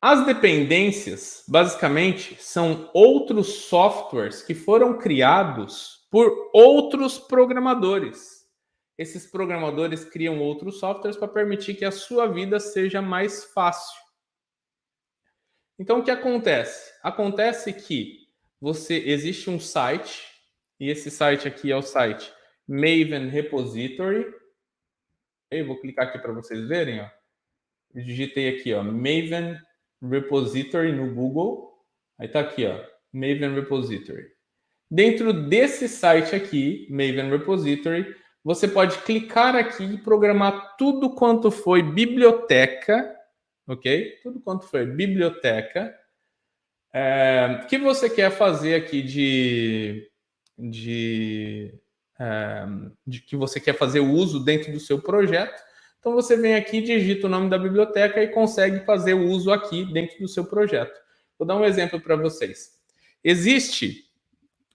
As dependências, basicamente, são outros softwares que foram criados por outros programadores. Esses programadores criam outros softwares para permitir que a sua vida seja mais fácil. Então, o que acontece? Acontece que existe um site, e esse site aqui é o site Maven Repository. Eu vou clicar aqui para vocês verem, ó. Eu digitei aqui, ó, Maven Repository no Google. Aí tá aqui, ó, Maven Repository. Dentro desse site aqui, Maven Repository, você pode clicar aqui e programar tudo quanto foi biblioteca, ok? Tudo quanto foi biblioteca que você quer fazer aqui de que você quer fazer uso dentro do seu projeto. Então você vem aqui, digita o nome da biblioteca e consegue fazer o uso aqui dentro do seu projeto. Vou dar um exemplo para vocês. Existe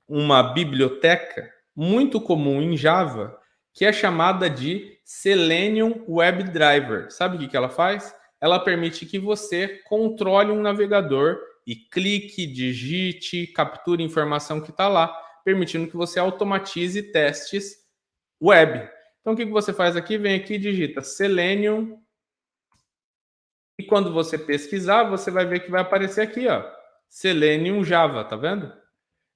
uma biblioteca muito comum em Java que é chamada de Selenium WebDriver. Sabe o que ela faz? Ela permite que você controle um navegador e clique, digite, capture informação que está lá, permitindo que você automatize testes web. Então, o que você faz aqui? Vem aqui e digita Selenium. E quando você pesquisar, você vai ver que vai aparecer aqui, ó, Selenium Java, tá vendo?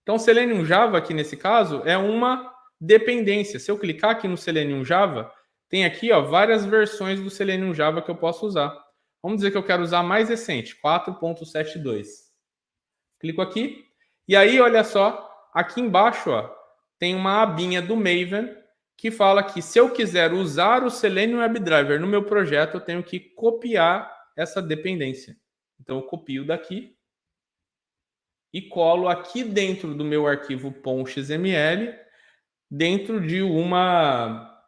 Então, Selenium Java, aqui nesse caso, é uma dependência. Se eu clicar aqui no Selenium Java, tem aqui ó, várias versões do Selenium Java que eu posso usar. Vamos dizer que eu quero usar a mais recente, 4.72. Clico aqui. E aí, olha só, aqui embaixo ó, tem uma abinha do Maven que fala que se eu quiser usar o Selenium WebDriver no meu projeto, eu tenho que copiar essa dependência. Então, eu copio daqui e colo aqui dentro do meu arquivo .xml, dentro de uma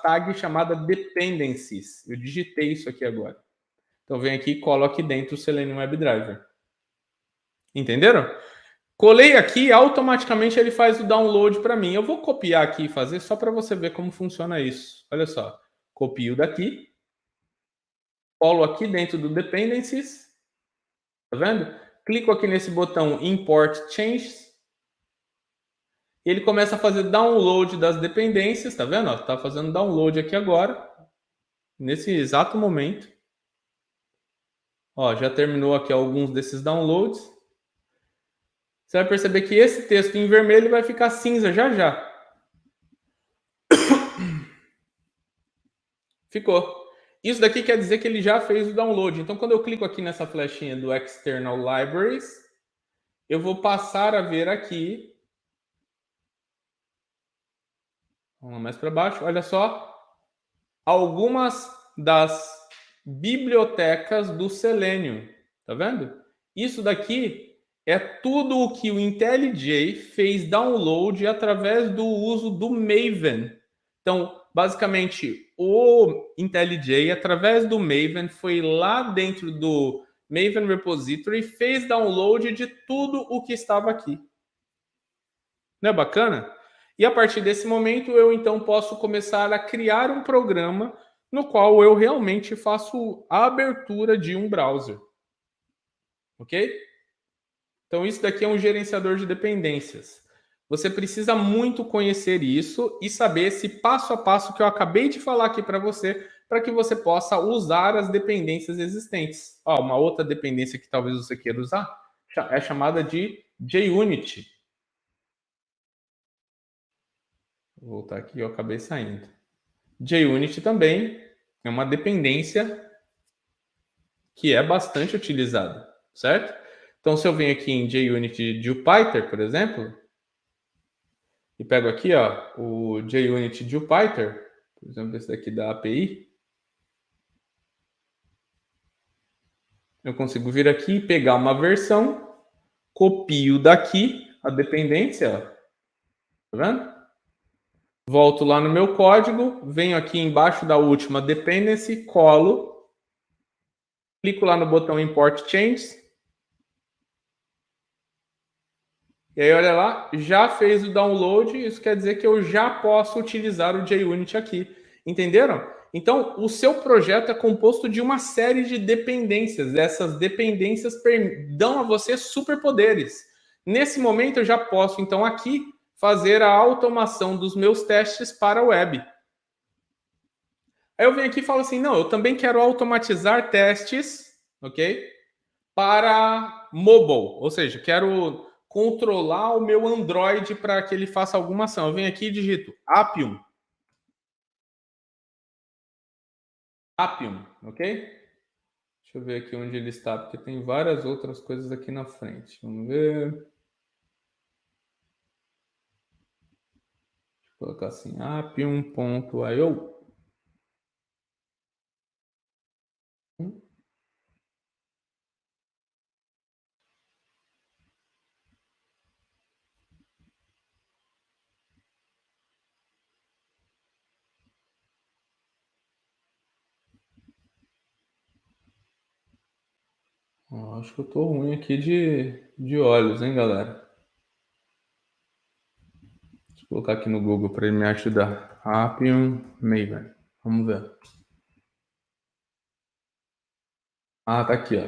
tag chamada dependencies. Eu digitei isso aqui agora. Então, venho aqui e colo aqui dentro o Selenium WebDriver. Entenderam? Colei aqui, automaticamente ele faz o download para mim. Eu vou copiar aqui e fazer só para você ver como funciona isso. Olha só. Copio daqui. Colo aqui dentro do dependencies. Tá vendo? Clico aqui nesse botão Import Changes. Ele começa a fazer download das dependências. Tá vendo? Tá fazendo download aqui agora. Nesse exato momento. Ó, já terminou aqui alguns desses downloads. Você vai perceber que esse texto em vermelho vai ficar cinza já já. Ficou. Isso daqui quer dizer que ele já fez o download. Então, quando eu clico aqui nessa flechinha do External Libraries, eu vou passar a ver aqui. Vamos lá mais para baixo. Olha só. Algumas das bibliotecas do Selenium. Tá vendo? Isso daqui é tudo o que o IntelliJ fez download através do uso do Maven. Então, basicamente, o IntelliJ, através do Maven, foi lá dentro do Maven Repository e fez download de tudo o que estava aqui. Não é bacana? E a partir desse momento, eu então posso começar a criar um programa no qual eu realmente faço a abertura de um browser. Ok? Então, isso daqui é um gerenciador de dependências. Você precisa muito conhecer isso e saber esse passo a passo que eu acabei de falar aqui para você, para que você possa usar as dependências existentes. Ó, uma outra dependência que talvez você queira usar é chamada de JUnit. Vou voltar aqui, eu acabei saindo. JUnit também é uma dependência que é bastante utilizada, certo? Então, se eu venho aqui em JUnit Jupyter, por exemplo, e pego aqui ó, o JUnit Jupyter, por exemplo, esse daqui da API, eu consigo vir aqui e pegar uma versão, copio daqui a dependência, ó, tá vendo? Volto lá no meu código, venho aqui embaixo da última dependency, colo, clico lá no botão Import Changes. E aí, olha lá, já fez o download, isso quer dizer que eu já posso utilizar o JUnit aqui. Entenderam? Então, o seu projeto é composto de uma série de dependências. Essas dependências dão a você superpoderes. Nesse momento, eu já posso, então, aqui, fazer a automação dos meus testes para a web. Aí eu venho aqui e falo assim, não, eu também quero automatizar testes, ok? Para mobile, ou seja, quero controlar o meu Android para que ele faça alguma ação. Eu venho aqui e digito Appium. Appium, ok? Deixa eu ver aqui onde ele está, porque tem várias outras coisas aqui na frente. Vamos ver. Deixa eu colocar assim, appium.io. Acho que eu tô ruim aqui de olhos, hein, galera? Deixa eu colocar aqui no Google para ele me ajudar. Appium Maven. Vamos ver. Ah, tá aqui, ó.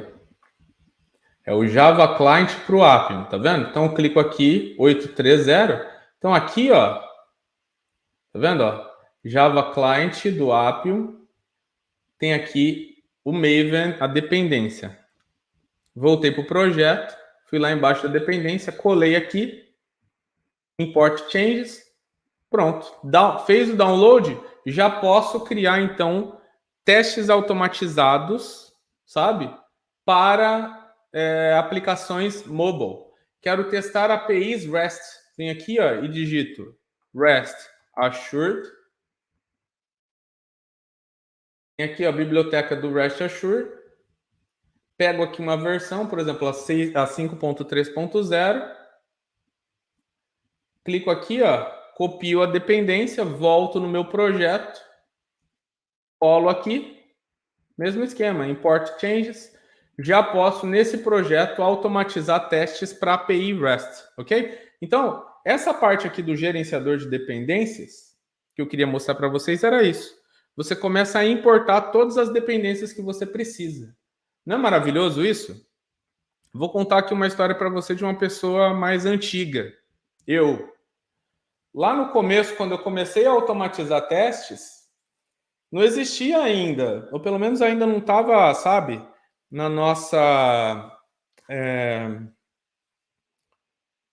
É o Java Client para o Appium, tá vendo? Então eu clico aqui, 830. Então aqui, ó, tá vendo, ó? Java Client do Appium. Tem aqui o Maven, a dependência. Voltei para o projeto, fui lá embaixo da dependência, colei aqui, Import Changes, pronto. Fez o download, já posso criar, então, testes automatizados, sabe? Para aplicações mobile. Quero testar APIs REST. Vem aqui, ó, e digito REST Assured. Tem aqui ó, a biblioteca do REST Assured. Pego aqui uma versão, por exemplo, a 5.3.0. Clico aqui, ó, copio a dependência, volto no meu projeto, colo aqui, mesmo esquema, import changes. Já posso, nesse projeto, automatizar testes para API REST, ok? Então, essa parte aqui do gerenciador de dependências, que eu queria mostrar para vocês, era isso. Você começa a importar todas as dependências que você precisa. Não é maravilhoso isso? Vou contar aqui uma história para você de uma pessoa mais antiga. Lá no começo, quando eu comecei a automatizar testes, não existia ainda, ou pelo menos ainda não estava, sabe, na nossa,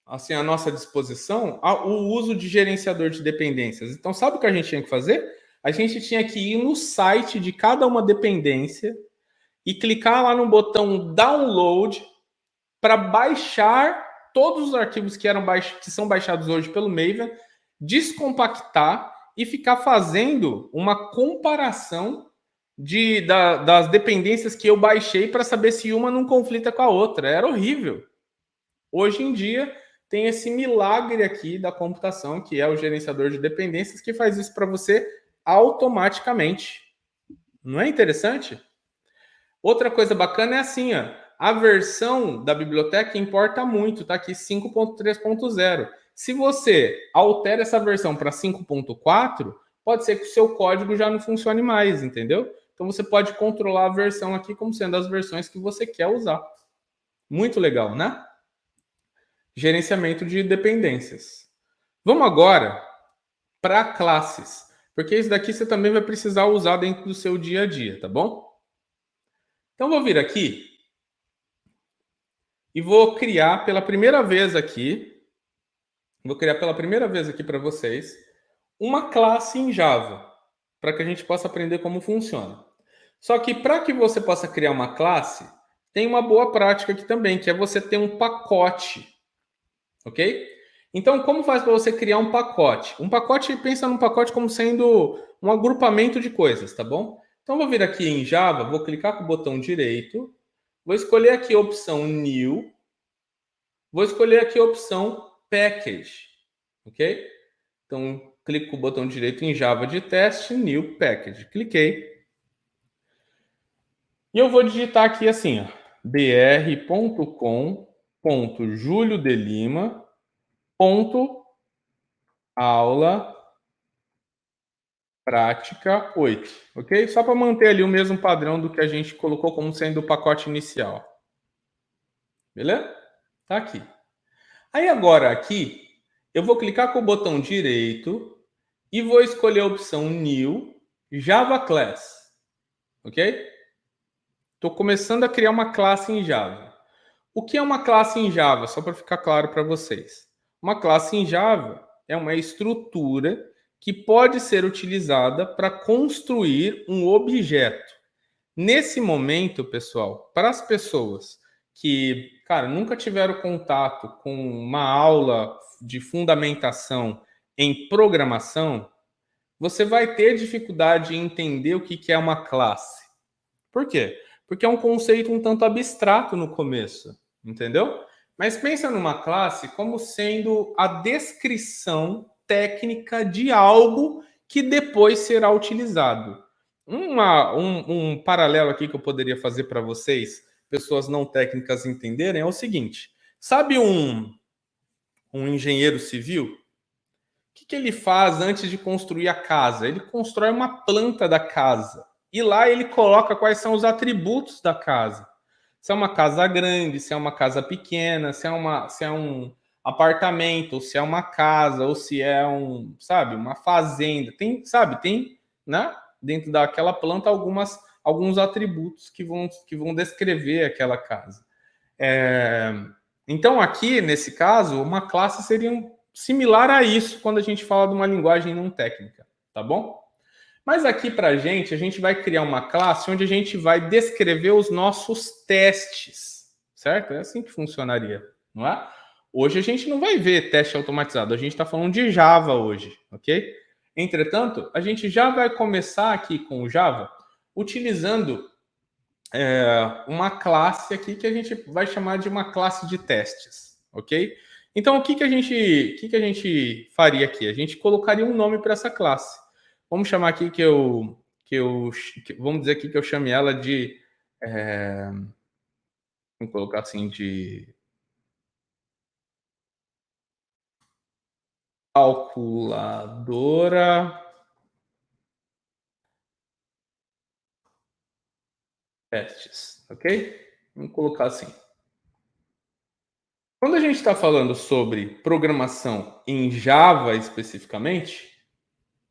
assim, à nossa disposição, o uso de gerenciador de dependências. Então, sabe o que a gente tinha que fazer? A gente tinha que ir no site de cada uma dependência e clicar lá no botão download para baixar todos os arquivos que são baixados hoje pelo Maven, descompactar e ficar fazendo uma comparação das dependências que eu baixei para saber se uma não conflita com a outra. Era horrível. Hoje em dia, tem esse milagre aqui da computação, que é o gerenciador de dependências, que faz isso para você automaticamente. Não é interessante? Outra coisa bacana é assim, ó, a versão da biblioteca importa muito, tá aqui 5.3.0. Se você altera essa versão para 5.4, pode ser que o seu código já não funcione mais, entendeu? Então você pode controlar a versão aqui como sendo as versões que você quer usar. Muito legal, né? Gerenciamento de dependências. Vamos agora para classes, porque isso daqui você também vai precisar usar dentro do seu dia a dia, tá bom? Então vou vir aqui e vou criar pela primeira vez aqui, para vocês, uma classe em Java, para que a gente possa aprender como funciona. Só que para que você possa criar uma classe, tem uma boa prática aqui também, que é você ter um pacote, ok? Então, como faz para você criar um pacote? Um pacote, pensa num pacote como sendo um agrupamento de coisas, tá bom? Então, vou vir aqui em Java, vou clicar com o botão direito, vou escolher aqui a opção New, vou escolher aqui a opção Package, ok? Então, clico com o botão direito em Java de teste, New Package. Cliquei. E eu vou digitar aqui assim, ó, br.com.juliodelima.aula prática 8, ok? Só para manter ali o mesmo padrão do que a gente colocou como sendo o pacote inicial. Beleza? Tá aqui. Aí agora aqui, eu vou clicar com o botão direito e vou escolher a opção New Java Class, ok? Estou começando a criar uma classe em Java. O que é uma classe em Java? Só para ficar claro para vocês. Uma classe em Java é uma estrutura que pode ser utilizada para construir um objeto. Nesse momento, pessoal, para as pessoas que, cara, nunca tiveram contato com uma aula de fundamentação em programação, você vai ter dificuldade em entender o que é uma classe. Por quê? Porque é um conceito um tanto abstrato no começo, entendeu? Mas pensa numa classe como sendo a descrição técnica de algo que depois será utilizado. Um paralelo aqui que eu poderia fazer para vocês, pessoas não técnicas entenderem, é o seguinte: sabe um engenheiro civil? O que ele faz antes de construir a casa? Ele constrói uma planta da casa. E lá ele coloca quais são os atributos da casa. Se é uma casa grande, se é uma casa pequena, se é um apartamento, ou se é uma casa, ou se é uma fazenda. Tem, né, dentro daquela planta alguns atributos que vão descrever aquela casa. Então, aqui, nesse caso, uma classe seria similar a isso quando a gente fala de uma linguagem não técnica, tá bom? Mas aqui para a gente vai criar uma classe onde a gente vai descrever os nossos testes, certo? É assim que funcionaria, não é? Hoje a gente não vai ver teste automatizado, a gente está falando de Java hoje, ok? Entretanto, a gente já vai começar aqui com o Java utilizando uma classe aqui que a gente vai chamar de uma classe de testes, ok? Então, o que a gente faria aqui? A gente colocaria um nome para essa classe. Vamos chamar aqui vamos dizer aqui que eu chame ela de, vamos colocar assim, de calculadora testes, ok? Vamos colocar assim. Quando a gente está falando sobre programação em Java especificamente,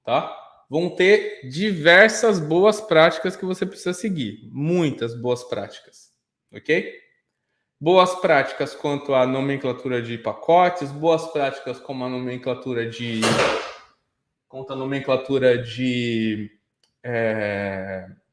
tá? Vão ter diversas boas práticas que você precisa seguir, muitas boas práticas, ok? Boas práticas quanto à nomenclatura de pacotes, boas práticas como a nomenclatura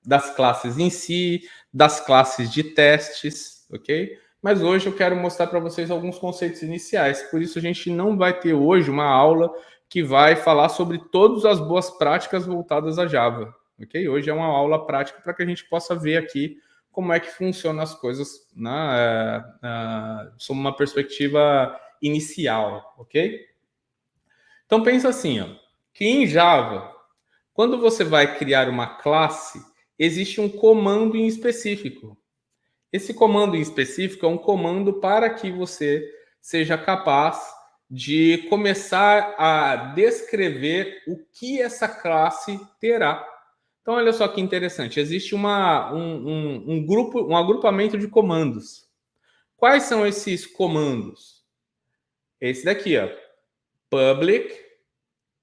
das classes em si, das classes de testes, ok? Mas hoje eu quero mostrar para vocês alguns conceitos iniciais, por isso a gente não vai ter hoje uma aula que vai falar sobre todas as boas práticas voltadas a Java, ok? Hoje é uma aula prática para que a gente possa ver aqui como é que funcionam as coisas sob uma perspectiva inicial, ok? Então pensa assim, ó, que em Java, quando você vai criar uma classe, existe um comando em específico. Esse comando em específico é um comando para que você seja capaz de começar a descrever o que essa classe terá. Então, olha só que interessante. Existe um agrupamento de comandos. Quais são esses comandos? Esse daqui, ó. Public,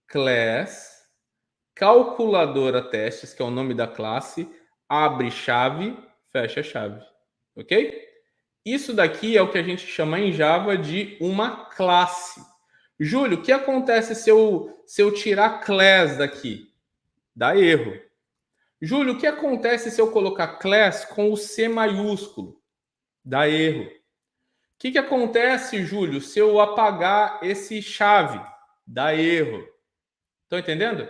class, calculadora testes, que é o nome da classe, abre chave, fecha chave. Ok? Isso daqui é o que a gente chama em Java de uma classe. Júlio, o que acontece se eu tirar class daqui? Dá erro. Júlio, o que acontece se eu colocar class com o C maiúsculo? Dá erro. O que acontece, Júlio, se eu apagar esse chave? Dá erro. Estão entendendo?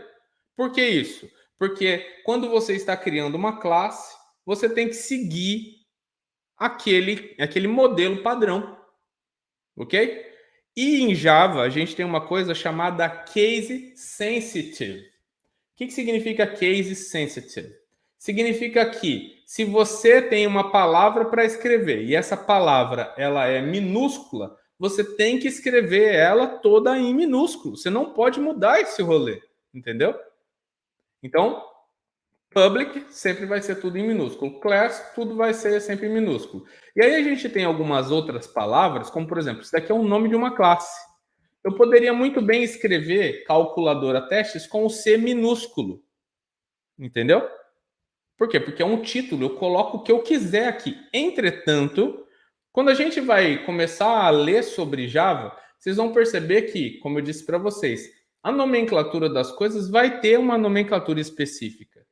Por que isso? Porque quando você está criando uma classe, você tem que seguir aquele modelo padrão, ok? E em Java, a gente tem uma coisa chamada case sensitive. O que significa case sensitive? Significa que se você tem uma palavra para escrever e essa palavra ela é minúscula, você tem que escrever ela toda em minúsculo. Você não pode mudar esse rolê, entendeu? Então, public sempre vai ser tudo em minúsculo. Class, tudo vai ser sempre em minúsculo. E aí a gente tem algumas outras palavras, como por exemplo, isso daqui é o nome de uma classe. Eu poderia muito bem escrever calculadora testes com o C minúsculo. Entendeu? Por quê? Porque é um título, eu coloco o que eu quiser aqui. Entretanto, quando a gente vai começar a ler sobre Java, vocês vão perceber que, como eu disse para vocês, a nomenclatura das coisas vai ter uma nomenclatura específica.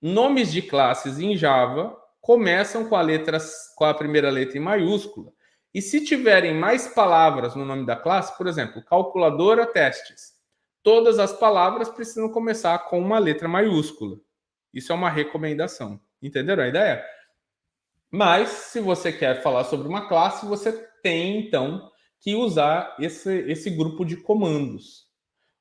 Nomes de classes em Java começam com a primeira letra em maiúscula. E se tiverem mais palavras no nome da classe, por exemplo, calculadora testes, todas as palavras precisam começar com uma letra maiúscula. Isso é uma recomendação. Entenderam a ideia? Mas, se você quer falar sobre uma classe, você tem, então, que usar esse grupo de comandos.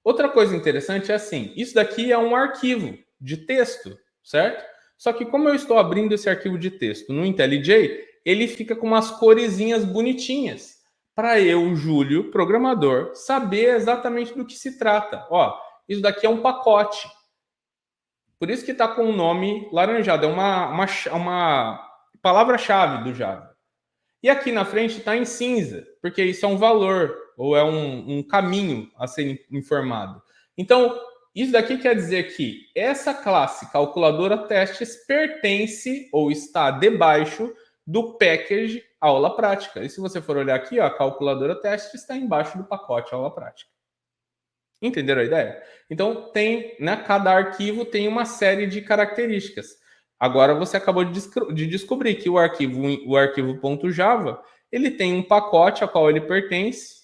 Outra coisa interessante é assim, isso daqui é um arquivo de texto, certo? Só que como eu estou abrindo esse arquivo de texto no IntelliJ, ele fica com umas coresinhas bonitinhas, para eu, Júlio, programador, saber exatamente do que se trata. Ó, isso daqui é um pacote. Por isso que está com o nome laranjado. É uma palavra-chave do Java. E aqui na frente está em cinza, porque isso é um valor, ou é um caminho a ser informado. Então, isso daqui quer dizer que essa classe calculadora testes pertence ou está debaixo do package aula prática. E se você for olhar aqui, ó, a calculadora testes está embaixo do pacote aula prática. Entenderam a ideia? Então, cada arquivo tem uma série de características. Agora você acabou de descobrir que o arquivo .java, ele tem um pacote a qual ele pertence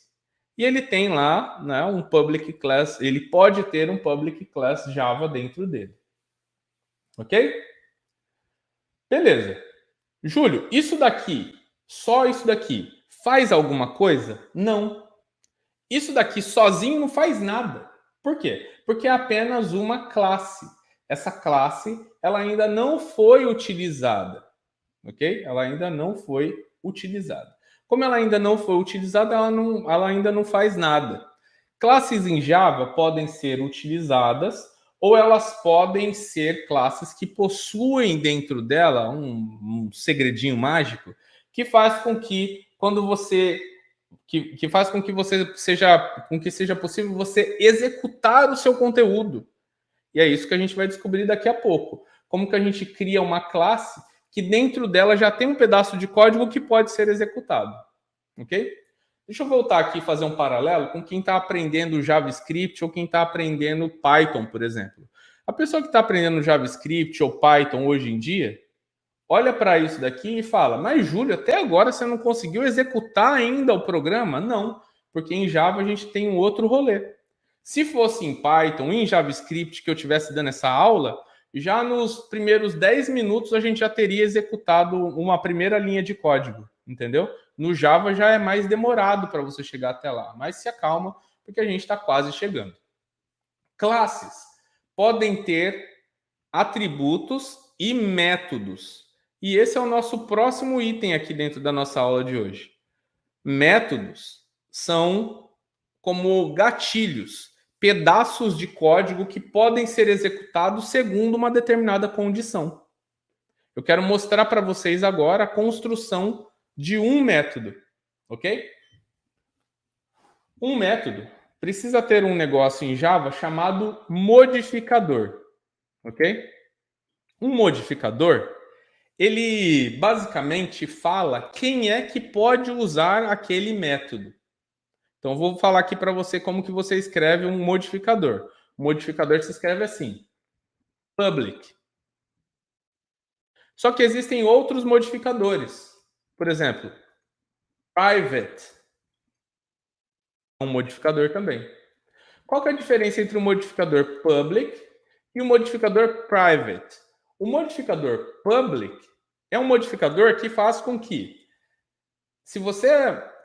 e ele tem lá, né, um public class, ele pode ter um public class Java dentro dele. Ok? Beleza. Júlio, só isso daqui, faz alguma coisa? Não. Isso daqui sozinho não faz nada. Por quê? Porque é apenas uma classe. Essa classe, ela ainda não foi utilizada. Ok? Ela ainda não foi utilizada. Como ela ainda não foi utilizada, ela ainda não faz nada. Classes em Java podem ser utilizadas ou elas podem ser classes que possuem dentro dela um segredinho mágico que faz com que quando você que faz com que seja possível você executar o seu conteúdo. E é isso que a gente vai descobrir daqui a pouco. Como que a gente cria uma classe que dentro dela já tem um pedaço de código que pode ser executado. Ok? Deixa eu voltar aqui e fazer um paralelo com quem está aprendendo JavaScript ou quem está aprendendo Python, por exemplo. A pessoa que está aprendendo JavaScript ou Python hoje em dia, olha para isso daqui e fala, mas Júlio, até agora você não conseguiu executar ainda o programa? Não, porque em Java a gente tem um outro rolê. Se fosse em Python, em JavaScript, que eu estivesse dando essa aula, já nos primeiros 10 minutos a gente já teria executado uma primeira linha de código, entendeu? No Java já é mais demorado para você chegar até lá, mas se acalma, porque a gente está quase chegando. Classes podem ter atributos e métodos. E esse é o nosso próximo item aqui dentro da nossa aula de hoje. Métodos são como gatilhos, pedaços de código que podem ser executados segundo uma determinada condição. Eu quero mostrar para vocês agora a construção de um método, ok? Um método precisa ter um negócio em Java chamado modificador, ok? Um modificador, ele basicamente fala quem é que pode usar aquele método. Então, eu vou falar aqui para você como que você escreve um modificador. O modificador se escreve assim, public. Só que existem outros modificadores. Por exemplo, private é um modificador também. Qual que é a diferença entre o modificador public e o modificador private? O modificador public é um modificador que faz com que, se você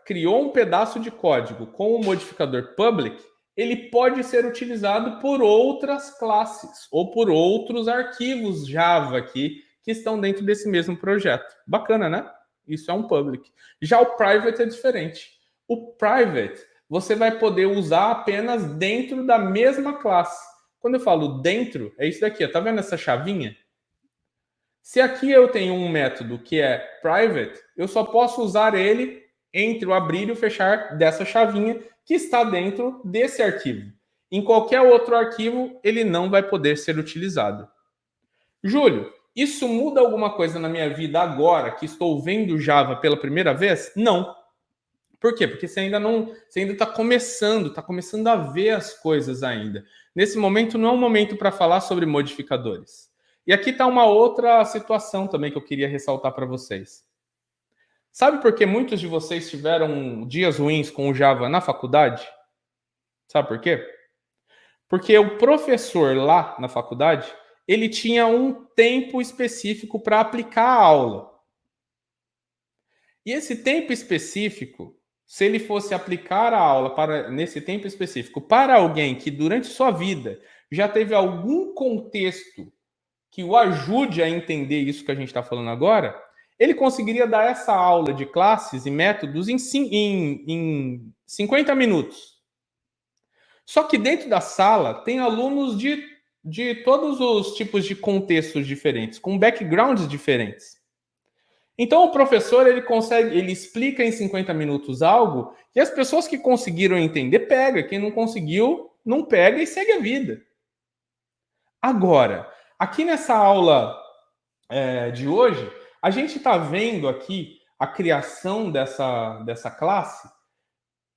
criou um pedaço de código com o modificador public, ele pode ser utilizado por outras classes ou por outros arquivos Java aqui que estão dentro desse mesmo projeto. Bacana, né? Isso é um public. Já o private é diferente. O private você vai poder usar apenas dentro da mesma classe. Quando eu falo dentro, é isso daqui, ó. Tá vendo essa chavinha? Se aqui eu tenho um método que é private, eu só posso usar ele entre o abrir e o fechar dessa chavinha que está dentro desse arquivo. Em qualquer outro arquivo, ele não vai poder ser utilizado. Júlio, isso muda alguma coisa na minha vida agora que estou vendo Java pela primeira vez? Não. Por quê? Porque você ainda está começando a ver as coisas ainda. Nesse momento não é um momento para falar sobre modificadores. E aqui está uma outra situação também que eu queria ressaltar para vocês. Sabe por que muitos de vocês tiveram dias ruins com o Java na faculdade? Sabe por quê? Porque o professor lá na faculdade, ele tinha um tempo específico para aplicar a aula. E esse tempo específico, se ele fosse aplicar a aula nesse tempo específico para alguém que durante sua vida já teve algum contexto que o ajude a entender isso que a gente está falando agora, ele conseguiria dar essa aula de classes e métodos em 50 minutos. Só que dentro da sala tem alunos de todos os tipos de contextos diferentes, com backgrounds diferentes. Então o professor ele explica em 50 minutos algo que as pessoas que conseguiram entender pega, quem não conseguiu não pega e segue a vida. Agora, aqui nessa aula de hoje, a gente está vendo aqui a criação dessa classe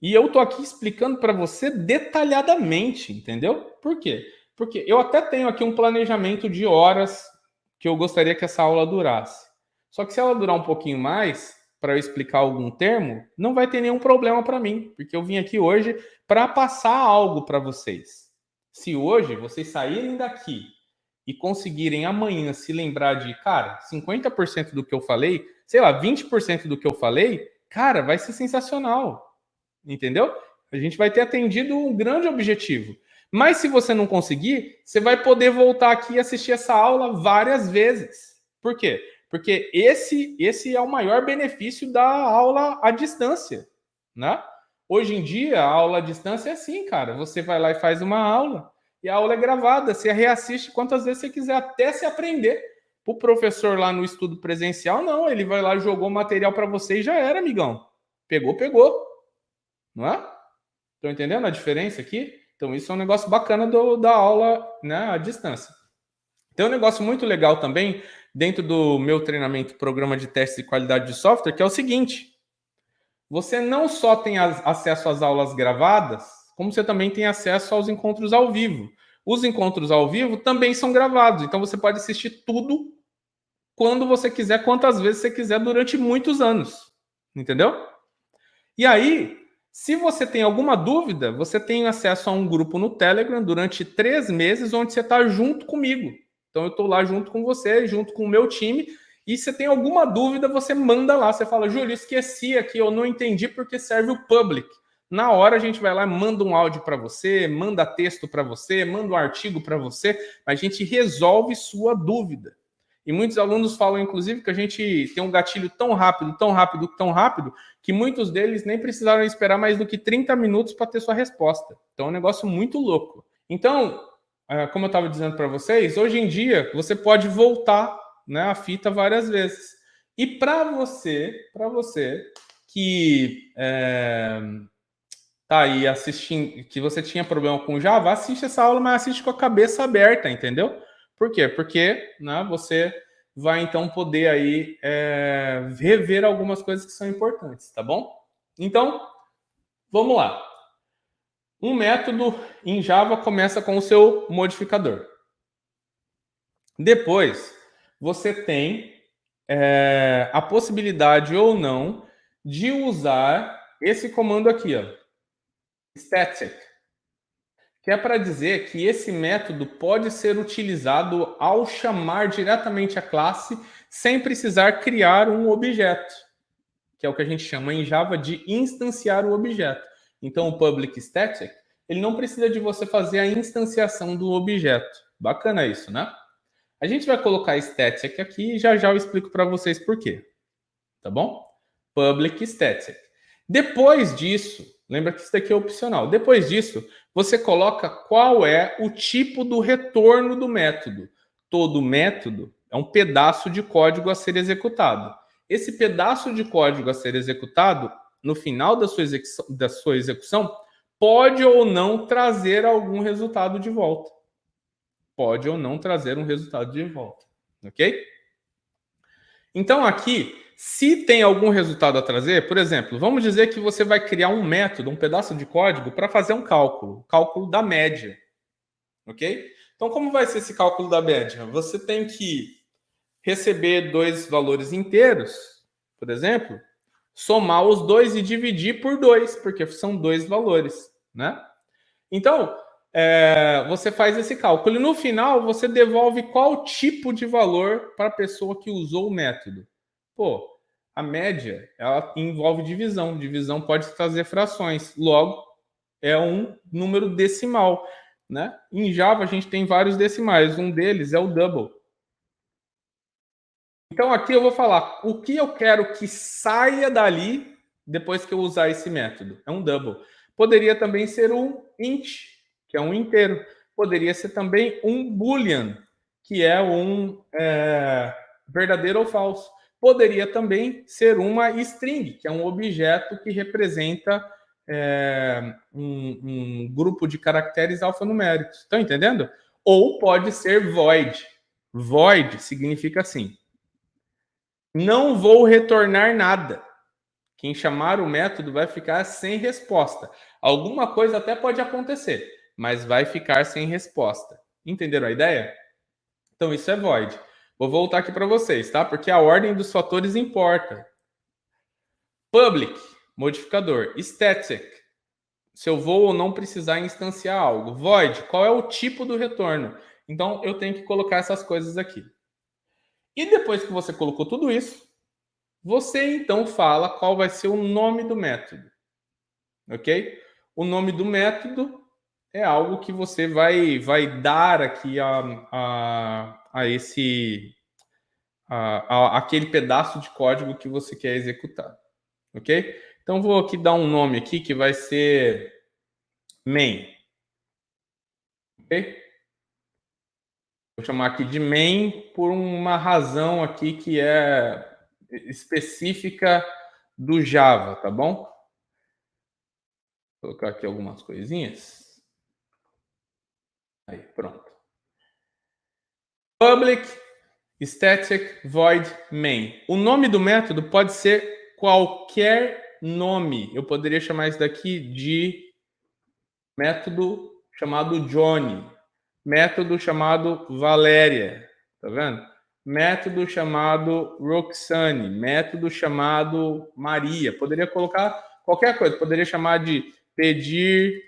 e eu estou aqui explicando para você detalhadamente, entendeu? Por quê? Porque eu até tenho aqui um planejamento de horas que eu gostaria que essa aula durasse. Só que se ela durar um pouquinho mais, para eu explicar algum termo, não vai ter nenhum problema para mim, porque eu vim aqui hoje para passar algo para vocês. Se hoje vocês saírem daqui e conseguirem amanhã se lembrar de, cara, 50% do que eu falei, sei lá, 20% do que eu falei, cara, vai ser sensacional. Entendeu? A gente vai ter atendido um grande objetivo. Mas se você não conseguir, você vai poder voltar aqui e assistir essa aula várias vezes. Por quê? Porque esse é o maior benefício da aula à distância, né? Hoje em dia, a aula à distância é assim, cara. Você vai lá e faz uma aula, e a aula é gravada. Você reassiste quantas vezes você quiser, até se aprender. O professor lá no estudo presencial, não. Ele vai lá, jogou o material para você e já era, amigão. Pegou, pegou. Não é? Estão entendendo a diferença aqui? Então, isso é um negócio bacana da aula, né, à distância. Tem um negócio muito legal também, dentro do meu treinamento, programa de teste de qualidade de software, que é o seguinte: você não só tem acesso às aulas gravadas, como você também tem acesso aos encontros ao vivo. Os encontros ao vivo também são gravados, então você pode assistir tudo quando você quiser, quantas vezes você quiser, durante muitos anos. Entendeu? E aí, se você tem alguma dúvida, você tem acesso a um grupo no Telegram durante 3 meses, onde você está junto comigo. Então, eu estou lá junto com você, junto com o meu time, e se tem alguma dúvida, você manda lá. Você fala, Júlio, esqueci aqui, eu não entendi porque serve o public. Na hora, a gente vai lá, manda um áudio para você, manda texto para você, manda um artigo para você, a gente resolve sua dúvida. E muitos alunos falam, inclusive, que a gente tem um gatilho tão rápido, tão rápido, tão rápido, que muitos deles nem precisaram esperar mais do que 30 minutos para ter sua resposta. Então é um negócio muito louco. Então, como eu estava dizendo para vocês, hoje em dia você pode voltar, né, a fita várias vezes. E para você que tá aí assistindo, que você tinha problema com Java, assiste essa aula, mas assiste com a cabeça aberta, entendeu? Por quê? Porque, né, você vai então poder aí rever algumas coisas que são importantes, tá bom? Então, vamos lá. Um método em Java começa com o seu modificador. Depois, você tem a possibilidade ou não de usar esse comando aqui, ó, static, que é para dizer que esse método pode ser utilizado ao chamar diretamente a classe sem precisar criar um objeto. que é o que a gente chama em Java de instanciar o objeto. Então, o public static, ele não precisa de você fazer a instanciação do objeto. Bacana isso, né? A gente vai colocar static aqui e já já eu explico para vocês por quê. Tá bom? Public static. Depois disso, lembra que isso daqui é opcional. Depois disso, você coloca qual é o tipo do retorno do método. Todo método é um pedaço de código a ser executado. Esse pedaço de código a ser executado, no final da sua execução, pode ou não trazer algum resultado de volta. Pode ou não trazer um resultado de volta. Ok? Então, aqui, se tem algum resultado a trazer, por exemplo, vamos dizer que você vai criar um método, um pedaço de código para fazer um cálculo da média. Ok? Então, como vai ser esse cálculo da média? Você tem que receber dois valores inteiros, por exemplo, somar os dois e dividir por 2, porque são dois valores, né? Então, você faz esse cálculo e no final você devolve qual tipo de valor para a pessoa que usou o método. Pô, a média, ela envolve divisão. Divisão pode trazer frações. Logo, é um número decimal, né? Em Java a gente tem vários decimais. Um deles é o double. Então aqui eu vou falar o que eu quero que saia dali depois que eu usar esse método. É um double. Poderia também ser um int, que é um inteiro. Poderia ser também um boolean, que é um verdadeiro ou falso. Poderia também ser uma string, que é um objeto que representa um grupo de caracteres alfanuméricos. Estão entendendo? Ou pode ser void. Void significa assim: não vou retornar nada. Quem chamar o método vai ficar sem resposta. Alguma coisa até pode acontecer, mas vai ficar sem resposta. Entenderam a ideia? Então isso é void. Vou voltar aqui para vocês, tá? Porque a ordem dos fatores importa. Public, modificador. Static, se eu vou ou não precisar instanciar algo. Void, qual é o tipo do retorno? Então eu tenho que colocar essas coisas aqui. E depois que você colocou tudo isso, você então fala qual vai ser o nome do método, ok? O nome do método é algo que você vai dar aqui aquele pedaço de código que você quer executar, ok? Então vou aqui dar um nome aqui que vai ser main, ok? Vou chamar aqui de main por uma razão aqui que é específica do Java, tá bom? Vou colocar aqui algumas coisinhas. Aí, pronto. Public static void main. O nome do método pode ser qualquer nome. Eu poderia chamar isso daqui de método chamado Johnny, método chamado Valéria, tá vendo? Método chamado Roxane, método chamado Maria. Poderia colocar qualquer coisa, poderia chamar de pedir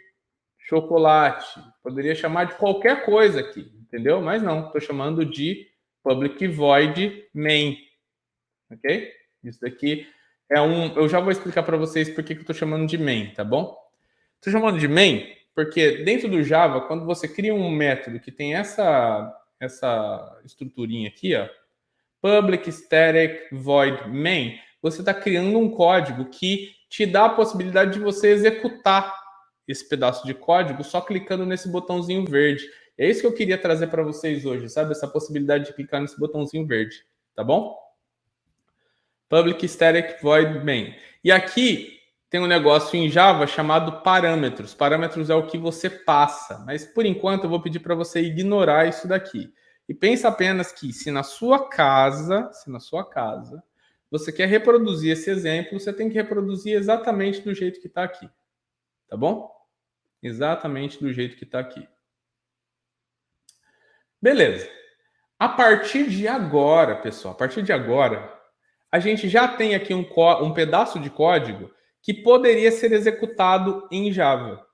chocolate, poderia chamar de qualquer coisa aqui, entendeu? Mas não, estou chamando de public void main, ok? Isso daqui é eu já vou explicar para vocês por que eu estou chamando de main, tá bom? Estou chamando de main porque dentro do Java, quando você cria um método que tem essa estruturinha aqui, ó, public static void main, você está criando um código que te dá a possibilidade de você executar esse pedaço de código só clicando nesse botãozinho verde. É isso que eu queria trazer para vocês hoje, sabe? Essa possibilidade de clicar nesse botãozinho verde, tá bom? Public static void main. E aqui tem um negócio em Java chamado parâmetros. Parâmetros é o que você passa, mas por enquanto eu vou pedir para você ignorar isso daqui. E pensa apenas que se na sua casa, você quer reproduzir esse exemplo, você tem que reproduzir exatamente do jeito que está aqui, tá bom? Exatamente do jeito que está aqui. Beleza. A partir de agora, pessoal, a partir de agora, a gente já tem aqui um pedaço de código que poderia ser executado em Java.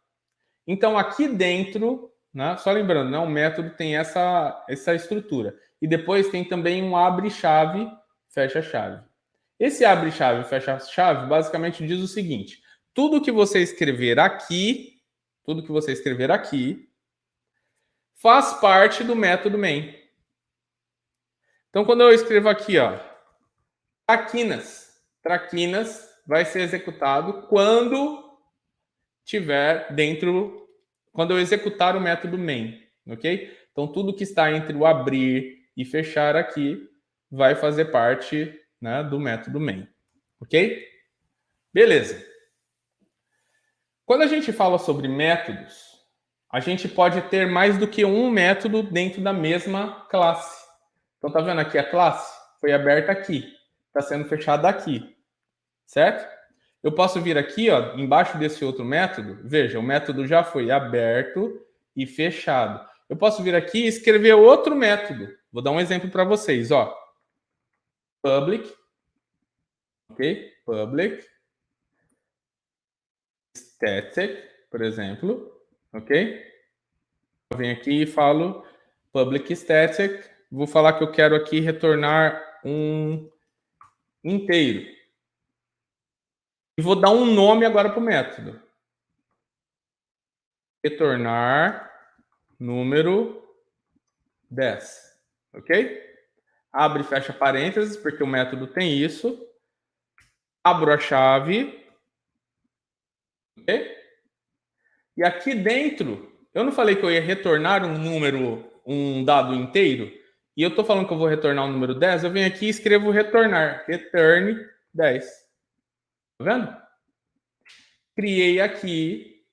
Então, aqui dentro, né, só lembrando, né, o método tem essa estrutura. E depois tem também um abre-chave, fecha-chave. Esse abre-chave e fecha-chave basicamente diz o seguinte: tudo que você escrever aqui, faz parte do método main. Então, quando eu escrevo aqui, ó, traquinas vai ser executado quando tiver dentro, quando eu executar o método main, ok? Então, tudo que está entre o abrir e fechar aqui vai fazer parte, né, do método main, ok? Beleza. Quando a gente fala sobre métodos, a gente pode ter mais do que um método dentro da mesma classe. Então, tá vendo aqui a classe? Foi aberta aqui. Está sendo fechada aqui. Certo? Eu posso vir aqui, ó, embaixo desse outro método. Veja, o método já foi aberto e fechado. Eu posso vir aqui e escrever outro método. Vou dar um exemplo para vocês, ó. Public. Ok? Public. Static, por exemplo. Ok? Eu venho aqui e falo public static. Vou falar que eu quero aqui retornar um inteiro. E vou dar um nome agora para o método. Retornar número 10. Ok? Abre e fecha parênteses, porque o método tem isso. Abro a chave. Ok? E aqui dentro, eu não falei que eu ia retornar um número, um dado inteiro? E eu estou falando que eu vou retornar o número 10, eu venho aqui e escrevo retornar. Return 10. Tá vendo? Criei aqui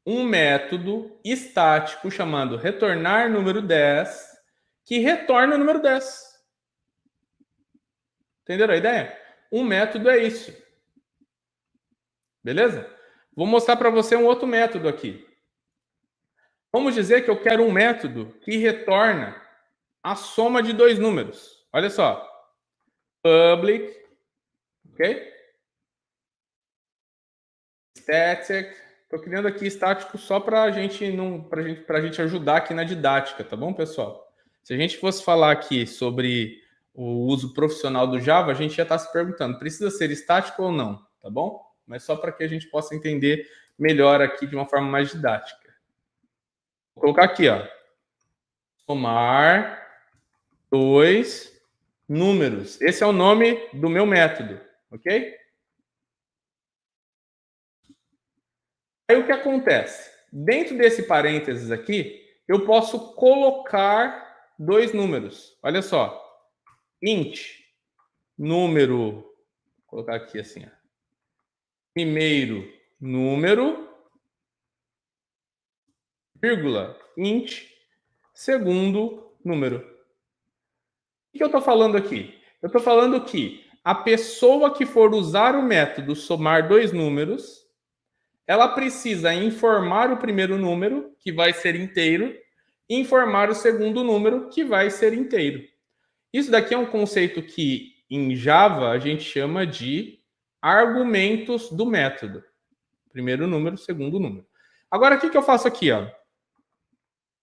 um método estático chamado retornar número 10, que retorna o número 10. Entenderam a ideia? Um método é isso. Beleza? Vou mostrar para você um outro método aqui. Vamos dizer que eu quero um método que retorna a soma de dois números. Olha só. Public, ok? Static. Estou criando aqui estático só para a gente ajudar aqui na didática, tá bom, pessoal? Se a gente fosse falar aqui sobre o uso profissional do Java, a gente já está se perguntando, precisa ser estático ou não, tá bom? Mas só para que a gente possa entender melhor aqui de uma forma mais didática. Vou colocar aqui, ó. Somar dois números. Esse é o nome do meu método, ok? Aí o que acontece? Dentro desse parênteses aqui, eu posso colocar dois números. Olha só. Int, número, vou colocar aqui assim, ó. Primeiro número, vírgula, int, segundo número. O que eu estou falando aqui? Eu estou falando que a pessoa que for usar o método somar dois números, ela precisa informar o primeiro número, que vai ser inteiro, e informar o segundo número, que vai ser inteiro. Isso daqui é um conceito que em Java a gente chama de argumentos do método. Primeiro número, segundo número. Agora, o que eu faço aqui? Ó?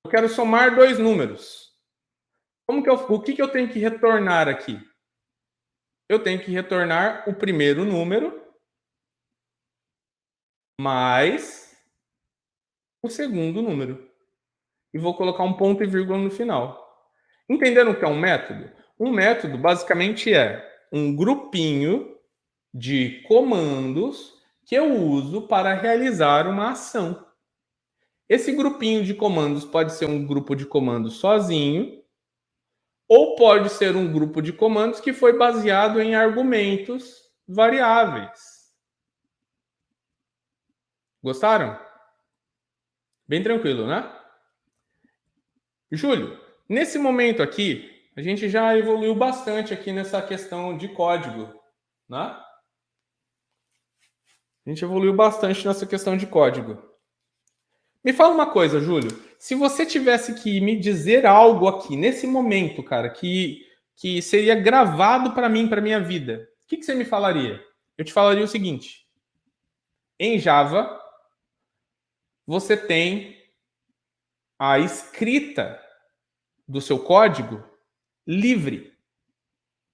Eu quero somar dois números. O que eu tenho que retornar aqui? Eu tenho que retornar o primeiro número mais o segundo número. E vou colocar um ponto e vírgula no final. Entenderam o que é um método? Um método, basicamente, é um grupinho de comandos que eu uso para realizar uma ação. Esse grupinho de comandos pode ser um grupo de comandos sozinho, ou pode ser um grupo de comandos que foi baseado em argumentos variáveis. Gostaram? Bem tranquilo, né? Júlio, nesse momento aqui, a gente já evoluiu bastante aqui nessa questão de código, né? A gente evoluiu bastante nessa questão de código. Me fala uma coisa, Júlio. Se você tivesse que me dizer algo aqui, nesse momento, cara, que seria gravado para mim, para minha vida, o que você me falaria? Eu te falaria o seguinte. Em Java, você tem a escrita do seu código livre.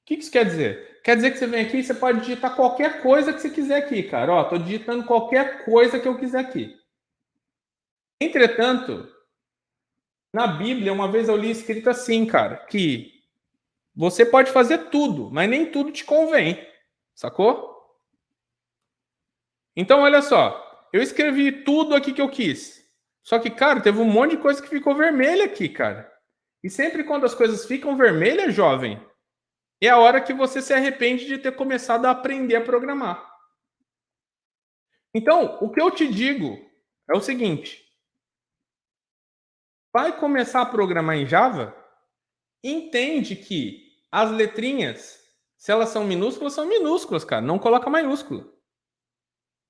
O que isso quer dizer? Quer dizer que você vem aqui e você pode digitar qualquer coisa que você quiser aqui, cara. Ó, tô digitando qualquer coisa que eu quiser aqui. Entretanto, na Bíblia, uma vez eu li escrito assim, cara, que você pode fazer tudo, mas nem tudo te convém. Sacou? Então, olha só. Eu escrevi tudo aqui que eu quis. Só que, cara, teve um monte de coisa que ficou vermelha aqui, cara. E sempre quando as coisas ficam vermelhas, jovem, é a hora que você se arrepende de ter começado a aprender a programar. Então, o que eu te digo é o seguinte: vai começar a programar em Java, entende que as letrinhas, se elas são minúsculas, cara. Não coloca maiúscula.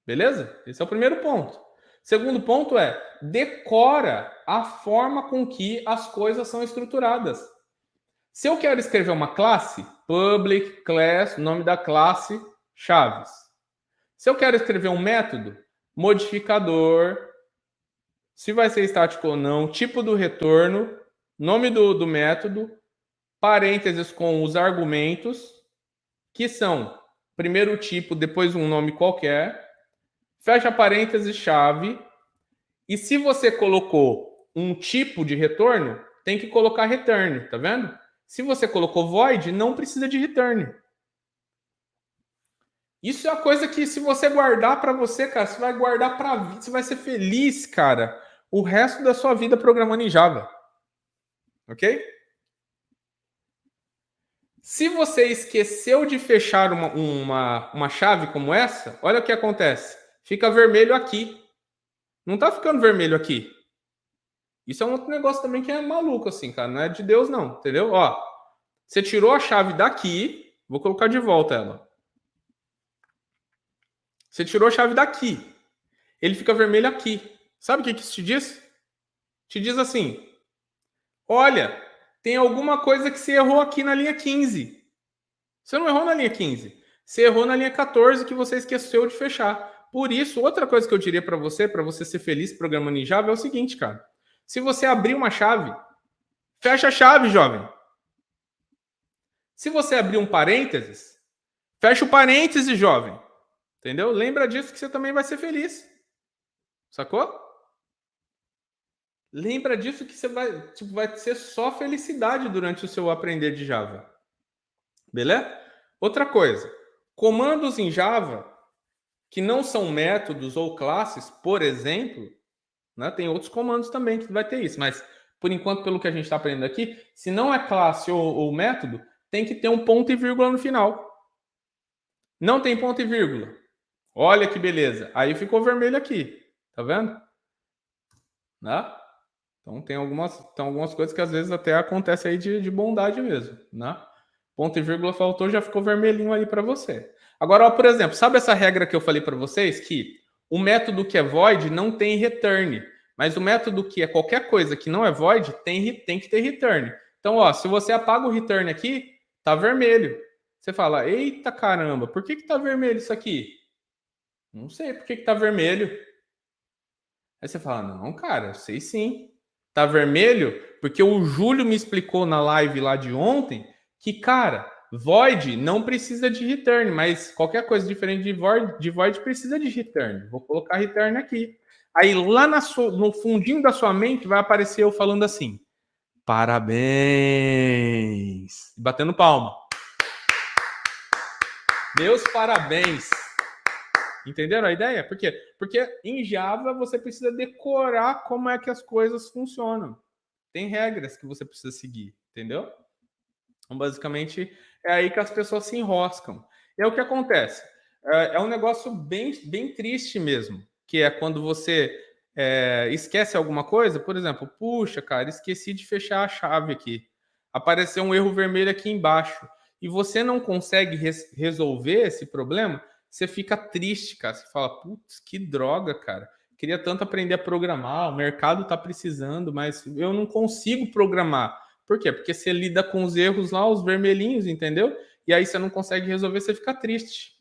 Beleza? Esse é o primeiro ponto. Segundo ponto é, decora a forma com que as coisas são estruturadas. Se eu quero escrever uma classe, public, class, nome da classe, chaves. Se eu quero escrever um método, modificador, se vai ser estático ou não, tipo do retorno, nome do método, parênteses com os argumentos, que são primeiro o tipo, depois um nome qualquer, fecha parênteses, chave, e se você colocou um tipo de retorno, tem que colocar return, tá vendo? Se você colocou void, não precisa de return. Isso é a coisa que, se você guardar para você, cara, você vai guardar para vida, você vai ser feliz, cara, o resto da sua vida programando em Java. Ok? Se você esqueceu de fechar uma chave como essa, olha o que acontece. Fica vermelho aqui. Não tá ficando vermelho aqui. Isso é um outro negócio também que é maluco, assim, cara. Não é de Deus, não. Entendeu? Ó, você tirou a chave daqui. Vou colocar de volta ela. Você tirou a chave daqui. Ele fica vermelho aqui. Sabe o que isso te diz? Te diz assim: olha, tem alguma coisa que você errou aqui na linha 15. Você não errou na linha 15. Você errou na linha 14 que você esqueceu de fechar. Por isso, outra coisa que eu diria para você ser feliz programando em Java, é o seguinte, cara. Se você abrir uma chave, fecha a chave, jovem. Se você abrir um parênteses, fecha o parênteses, jovem. Entendeu? Lembra disso que você também vai ser feliz. Sacou? Lembra disso que você vai ser só felicidade durante o seu aprender de Java. Beleza? Outra coisa. Comandos em Java que não são métodos ou classes, por exemplo, né, tem outros comandos também que vai ter isso, mas por enquanto, pelo que a gente está aprendendo aqui, se não é classe ou método, tem que ter um ponto e vírgula no final. Não tem ponto e vírgula. Olha que beleza. Aí ficou vermelho aqui. Tá vendo? Né? Então tem algumas coisas que às vezes até acontece aí de bondade mesmo. Né? Ponto e vírgula faltou, já ficou vermelhinho aí para você. Agora, ó, por exemplo, sabe essa regra que eu falei para vocês? Que o método que é void não tem return. Mas o método que é qualquer coisa que não é void tem que ter return. Então, ó, se você apaga o return aqui, tá vermelho. Você fala, eita caramba, por que tá vermelho isso aqui? Não sei por que tá vermelho. Aí você fala, não, cara, eu sei sim. Tá vermelho porque o Júlio me explicou na live lá de ontem que, cara, void não precisa de return, mas qualquer coisa diferente de void precisa de return. Vou colocar return aqui. Aí lá no fundinho da sua mente vai aparecer eu falando assim, parabéns. Batendo palma. Meus parabéns. Entenderam a ideia? Por quê? Porque em Java você precisa decorar como é que as coisas funcionam. Tem regras que você precisa seguir, entendeu? Então, basicamente, é aí que as pessoas se enroscam. E é o que acontece. É um negócio bem triste mesmo, que é quando você esquece alguma coisa, por exemplo, puxa, cara, esqueci de fechar a chave aqui. Apareceu um erro vermelho aqui embaixo. E você não consegue resolver esse problema, você fica triste, cara. Você fala, putz, que droga, cara. Queria tanto aprender a programar, o mercado está precisando, mas eu não consigo programar. Por quê? Porque você lida com os erros lá, os vermelhinhos, entendeu? E aí você não consegue resolver, você fica triste.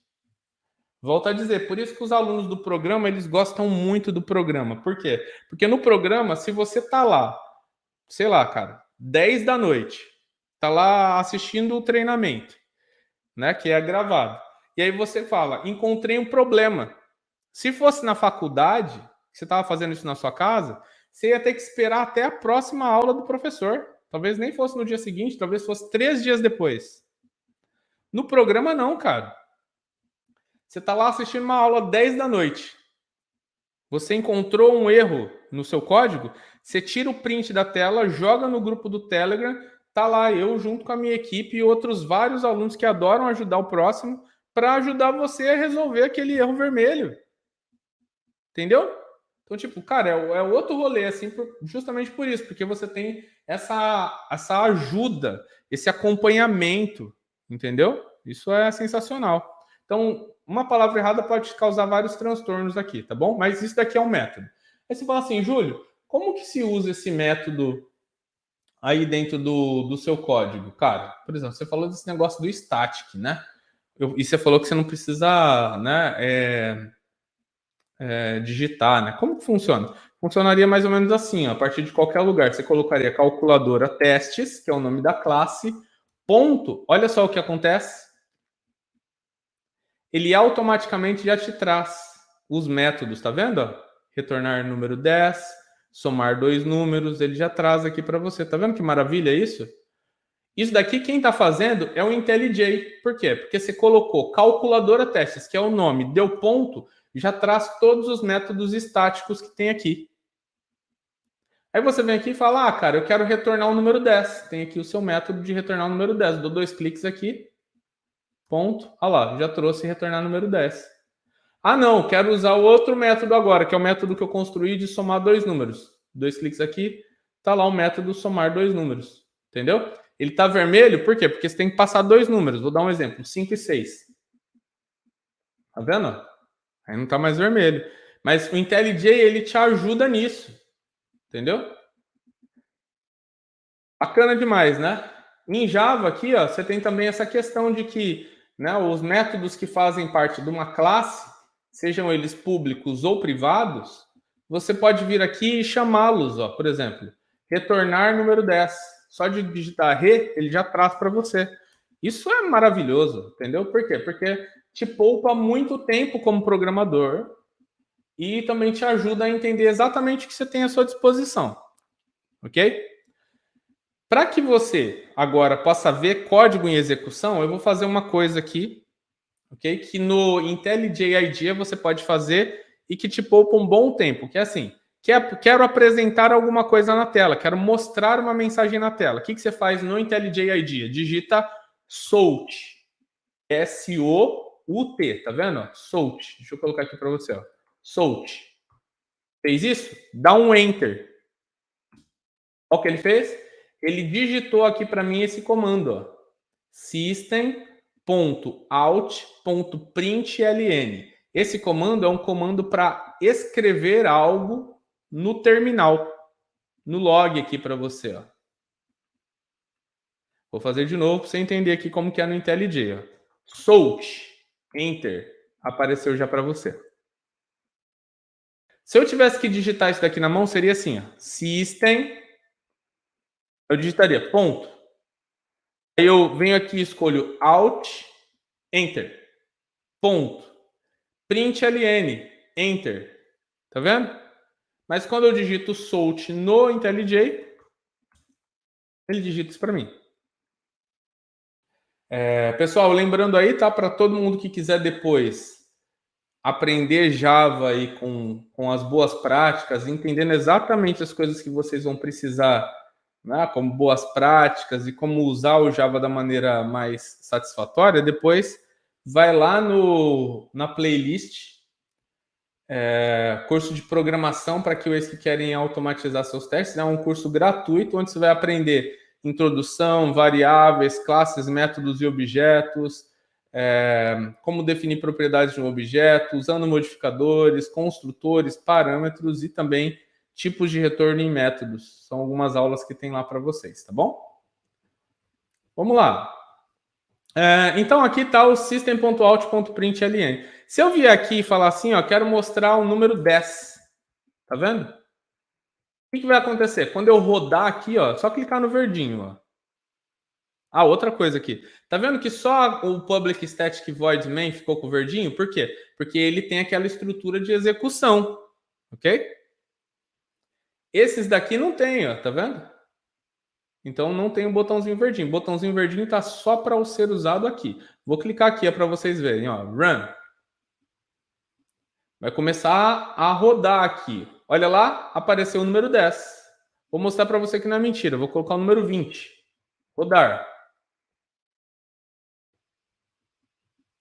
Volto a dizer, por isso que os alunos do programa, eles gostam muito do programa. Por quê? Porque no programa, se você tá lá, sei lá, cara, 10 da noite, tá lá assistindo o treinamento, né? Que é gravado. E aí você fala, encontrei um problema. Se fosse na faculdade, você estava fazendo isso na sua casa, você ia ter que esperar até a próxima aula do professor. Talvez nem fosse no dia seguinte, talvez fosse 3 dias depois. No programa, não, cara. Você está lá assistindo uma aula 10 da noite. Você encontrou um erro no seu código, você tira o print da tela, joga no grupo do Telegram, tá lá eu junto com a minha equipe e outros vários alunos que adoram ajudar o próximo para ajudar você a resolver aquele erro vermelho. Entendeu? Então, tipo, cara, é outro rolê, assim, justamente por isso, porque você tem essa ajuda, esse acompanhamento, entendeu? Isso é sensacional. Então, uma palavra errada pode causar vários transtornos aqui, tá bom? Mas isso daqui é um método. Aí você fala assim, Júlio, como que se usa esse método aí dentro do seu código? Cara, por exemplo, você falou desse negócio do static, né? E você falou que você não precisa, né, digitar, né? Como que funciona? Funcionaria mais ou menos assim, ó, a partir de qualquer lugar. Você colocaria calculadora testes, que é o nome da classe, ponto. Olha só o que acontece. Ele automaticamente já te traz os métodos, tá vendo? Retornar número 10, somar 2 números, ele já traz aqui para você. Tá vendo que maravilha isso? Isso daqui, quem está fazendo é o IntelliJ. Por quê? Porque você colocou calculadora testes, que é o nome, deu ponto, já traz todos os métodos estáticos que tem aqui. Aí você vem aqui e fala, cara, eu quero retornar o número 10. Tem aqui o seu método de retornar o número 10. Dou 2 cliques aqui, ponto. Olha lá, já trouxe retornar o número 10. Ah, não, quero usar o outro método agora, que é o método que eu construí de somar 2 números. 2 cliques aqui, tá lá o método somar 2 números. Entendeu? Ele está vermelho, por quê? Porque você tem que passar 2 números. Vou dar um exemplo, 5 e 6. Tá vendo? Aí não está mais vermelho. Mas o IntelliJ, ele te ajuda nisso. Entendeu? Bacana demais, né? Em Java aqui, ó, você tem também essa questão de que, né, os métodos que fazem parte de uma classe, sejam eles públicos ou privados, você pode vir aqui e chamá-los, ó, por exemplo, retornar número 10. Só de digitar re, ele já traz para você. Isso é maravilhoso, entendeu? Por quê? Porque te poupa muito tempo como programador e também te ajuda a entender exatamente o que você tem à sua disposição. Ok? Para que você agora possa ver código em execução, eu vou fazer uma coisa aqui, ok? Que no IntelliJ IDEA você pode fazer e que te poupa um bom tempo, que é assim, quero apresentar alguma coisa na tela, quero mostrar uma mensagem na tela. O que você faz no IntelliJ IDEA? Digita SOUT, S-O-U-T, tá vendo? SOUT, deixa eu colocar aqui para você, ó. SOUT. Fez isso? Dá um Enter. Olha o que ele fez? Ele digitou aqui para mim esse comando, ó. System.out.println. Esse comando é um comando para escrever algo no terminal, no log aqui para você, ó. Vou fazer de novo para você entender aqui como que é no IntelliJ, ó. Solt, Enter, apareceu já para você. Se eu tivesse que digitar isso daqui na mão, seria assim, ó. System, eu digitaria ponto. Aí eu venho aqui e escolho Alt, Enter, ponto. Println, Enter. Tá vendo? Mas quando eu digito Solt no IntelliJ, ele digita isso para mim. Pessoal, lembrando aí, tá? Para todo mundo que quiser depois aprender Java aí com as boas práticas, entendendo exatamente as coisas que vocês vão precisar, né? Como boas práticas e como usar o Java da maneira mais satisfatória, depois vai lá na playlist curso de programação para aqueles que querem automatizar seus testes. É um curso gratuito onde você vai aprender introdução, variáveis, classes, métodos e objetos, como definir propriedades de um objeto, usando modificadores, construtores, parâmetros e também tipos de retorno em métodos. São algumas aulas que tem lá para vocês, tá bom? Vamos lá. Então, aqui está o system.out.println. Se eu vier aqui e falar assim, ó, quero mostrar o número 10. Tá vendo? O que vai acontecer? Quando eu rodar aqui, ó, só clicar no verdinho, ó. Ah, outra coisa aqui. Tá vendo que só o Public Static Void Main ficou com o verdinho? Por quê? Porque ele tem aquela estrutura de execução, ok? Esses daqui não tem, ó, tá vendo? Então não tem o botãozinho verdinho. O botãozinho verdinho tá só para ser usado aqui. Vou clicar aqui para vocês verem, ó, Run. Vai começar a rodar aqui. Olha lá, apareceu o número 10. Vou mostrar para você que não é mentira. Vou colocar o número 20. Rodar.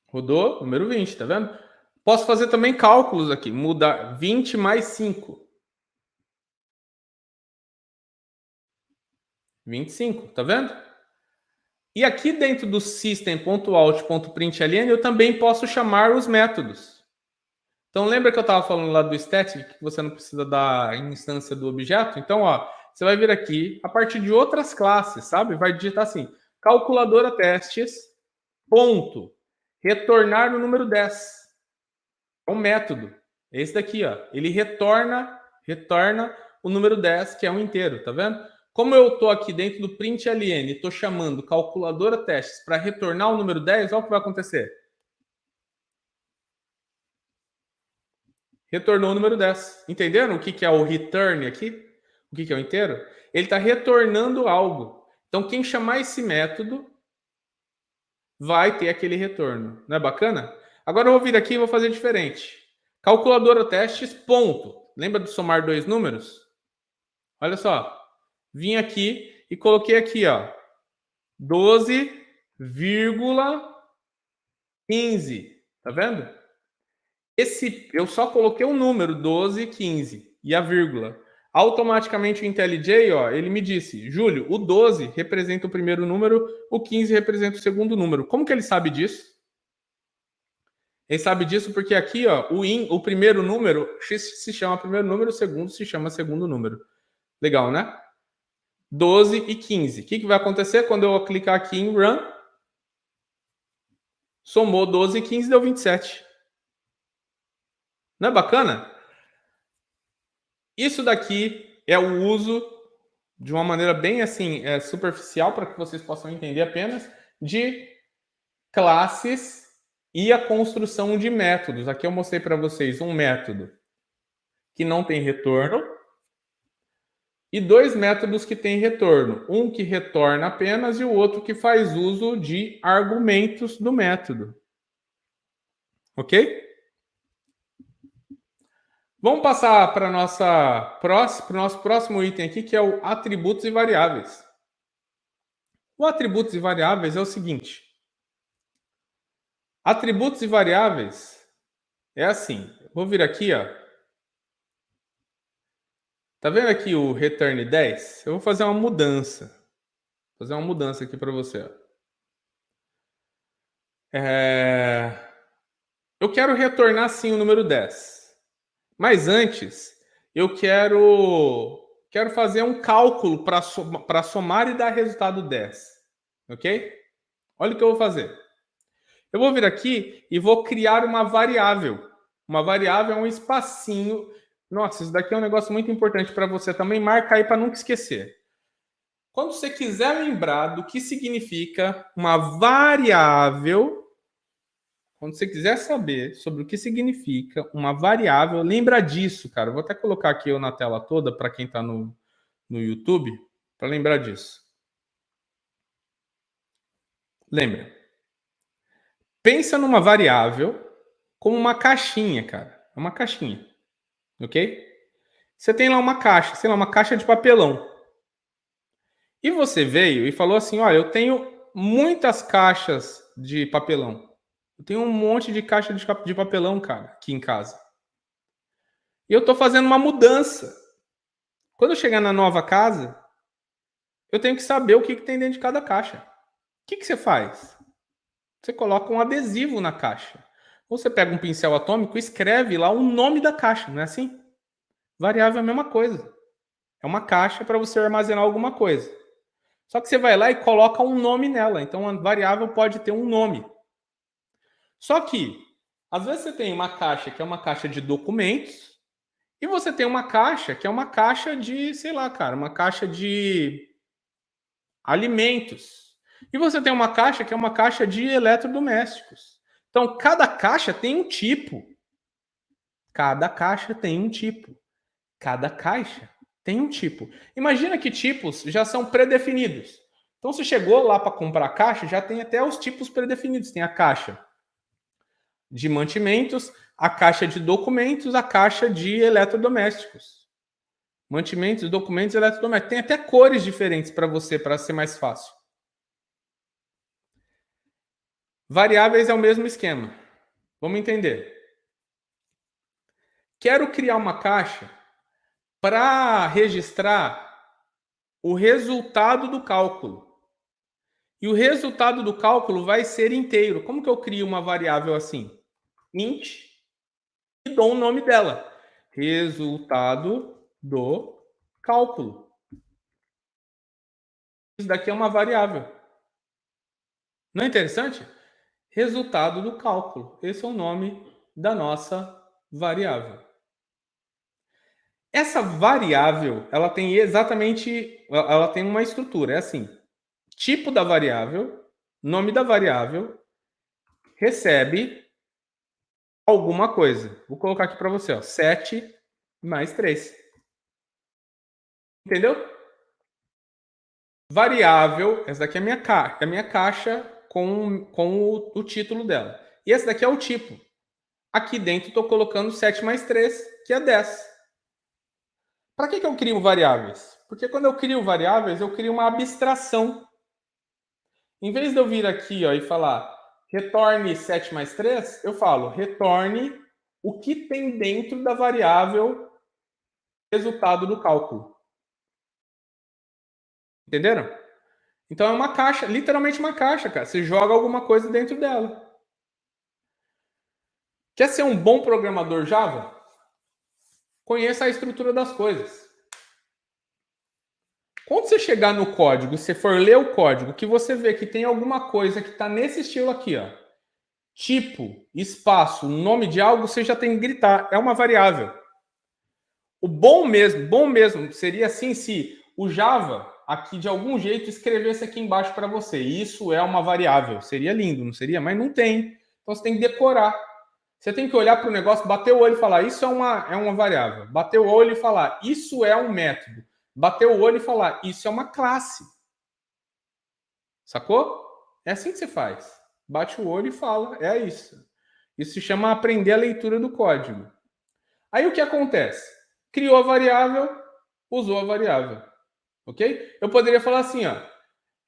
Rodou, número 20, tá vendo? Posso fazer também cálculos aqui. Mudar 20 mais 5. 25, tá vendo? E aqui dentro do system.out.println eu também posso chamar os métodos. Então lembra que eu estava falando lá do static, que você não precisa da instância do objeto? Então, ó, você vai vir aqui a partir de outras classes, sabe? Vai digitar assim, calculadora testes, ponto, retornar o número 10. É um método. Esse daqui, ó. Ele retorna o número 10, que é um inteiro, tá vendo? Como eu estou aqui dentro do println e estou chamando calculadora testes para retornar o número 10, olha o que vai acontecer. Retornou o número 10. Entenderam o que é o return aqui? O que é o inteiro? Ele está retornando algo. Então, quem chamar esse método vai ter aquele retorno. Não é bacana? Agora eu vou vir aqui e vou fazer diferente. Calculadora testes, ponto. Lembra de somar dois números? Olha só. Vim aqui e coloquei aqui, ó, 12,15. Tá vendo? Eu só coloquei um número, 12,15 e a vírgula. Automaticamente o IntelliJ, ó, ele me disse, Júlio, o 12 representa o primeiro número, o 15 representa o segundo número. Como que ele sabe disso? Ele sabe disso porque aqui, ó, o primeiro número se chama primeiro número, o segundo se chama segundo número. Legal, né? 12 e 15. O que vai acontecer quando eu clicar aqui em Run? Somou 12 e 15, deu 27. Não é bacana? Isso daqui é o uso, de uma maneira bem assim, superficial, para que vocês possam entender apenas, de classes e a construção de métodos. Aqui eu mostrei para vocês um método que não tem retorno e dois métodos que têm retorno. Um que retorna apenas e o outro que faz uso de argumentos do método. Ok? Vamos passar para o nosso próximo item aqui, que é o atributos e variáveis. O atributos e variáveis é o seguinte. Atributos e variáveis é assim. Vou vir aqui, ó. Tá vendo aqui o return 10? Eu vou fazer uma mudança. Vou fazer uma mudança aqui para você, ó. Eu quero retornar sim o número 10. Mas antes, eu quero fazer um cálculo para somar e dar resultado 10. Ok? Olha o que eu vou fazer. Eu vou vir aqui e vou criar uma variável. Uma variável é um espacinho. Nossa, isso daqui é um negócio muito importante para você também. Marca aí para nunca esquecer. Quando você quiser lembrar do que significa uma variável, quando você quiser saber sobre o que significa uma variável, lembra disso, cara. Eu vou até colocar aqui eu na tela toda para quem está no YouTube, para lembrar disso. Lembra? Pensa numa variável como uma caixinha, cara. É uma caixinha. Ok? Você tem lá uma caixa, sei lá, uma caixa de papelão. E você veio e falou assim: olha, eu tenho muitas caixas de papelão. Eu tenho um monte de caixa de papelão, cara, aqui em casa. E eu estou fazendo uma mudança. Quando eu chegar na nova casa, eu tenho que saber o que tem dentro de cada caixa. O que você faz? Você coloca um adesivo na caixa. Ou você pega um pincel atômico e escreve lá o nome da caixa, não é assim? Variável é a mesma coisa. É uma caixa para você armazenar alguma coisa. Só que você vai lá e coloca um nome nela. Então, a variável pode ter um nome. Só que, às vezes você tem uma caixa que é uma caixa de documentos e você tem uma caixa que é uma caixa de, sei lá, cara, uma caixa de alimentos. E você tem uma caixa que é uma caixa de eletrodomésticos. Então, cada caixa tem um tipo. Cada caixa tem um tipo. Cada caixa tem um tipo. Imagina que tipos já são predefinidos. Então, você chegou lá para comprar a caixa, já tem até os tipos predefinidos. Tem a caixa de mantimentos, a caixa de documentos, a caixa de eletrodomésticos. Mantimentos, documentos, eletrodomésticos. Tem até cores diferentes para você, para ser mais fácil. Variáveis é o mesmo esquema. Vamos entender. Quero criar uma caixa para registrar o resultado do cálculo. E o resultado do cálculo vai ser inteiro. Como que eu crio uma variável assim? Int e dou o nome dela. Resultado do cálculo. Isso daqui é uma variável. Não é interessante? Resultado do cálculo. Esse é o nome da nossa variável. Essa variável, ela tem uma estrutura. É assim: tipo da variável, nome da variável, recebe alguma coisa. Vou colocar aqui para você, ó, 7 mais 3. Entendeu? Variável, essa daqui é a minha caixa com o título dela. E esse daqui é o tipo. Aqui dentro estou colocando 7 mais 3, que é 10. Para que eu crio variáveis? Porque quando eu crio variáveis, eu crio uma abstração. Em vez de eu vir aqui, ó, e falar retorne 7 mais 3, eu falo retorne o que tem dentro da variável resultado do cálculo. Entenderam? Então é uma caixa, literalmente uma caixa, cara. Você joga alguma coisa dentro dela. Quer ser um bom programador Java? Conheça a estrutura das coisas. Quando você chegar no código, se for ler o código, que você vê que tem alguma coisa que está nesse estilo aqui, ó, tipo, espaço, nome de algo, você já tem que gritar. É uma variável. O bom mesmo, seria assim se o Java aqui de algum jeito escrevesse aqui embaixo para você. Isso é uma variável. Seria lindo, não seria? Mas não tem. Então você tem que decorar. Você tem que olhar para o negócio, bater o olho e falar, isso é uma variável. Bater o olho e falar, isso é um método. Bater o olho e falar, isso é uma classe. Sacou? É assim que você faz. Bate o olho e fala, é isso. Isso se chama aprender a leitura do código. Aí o que acontece? Criou a variável, usou a variável. Ok? Eu poderia falar assim, ó,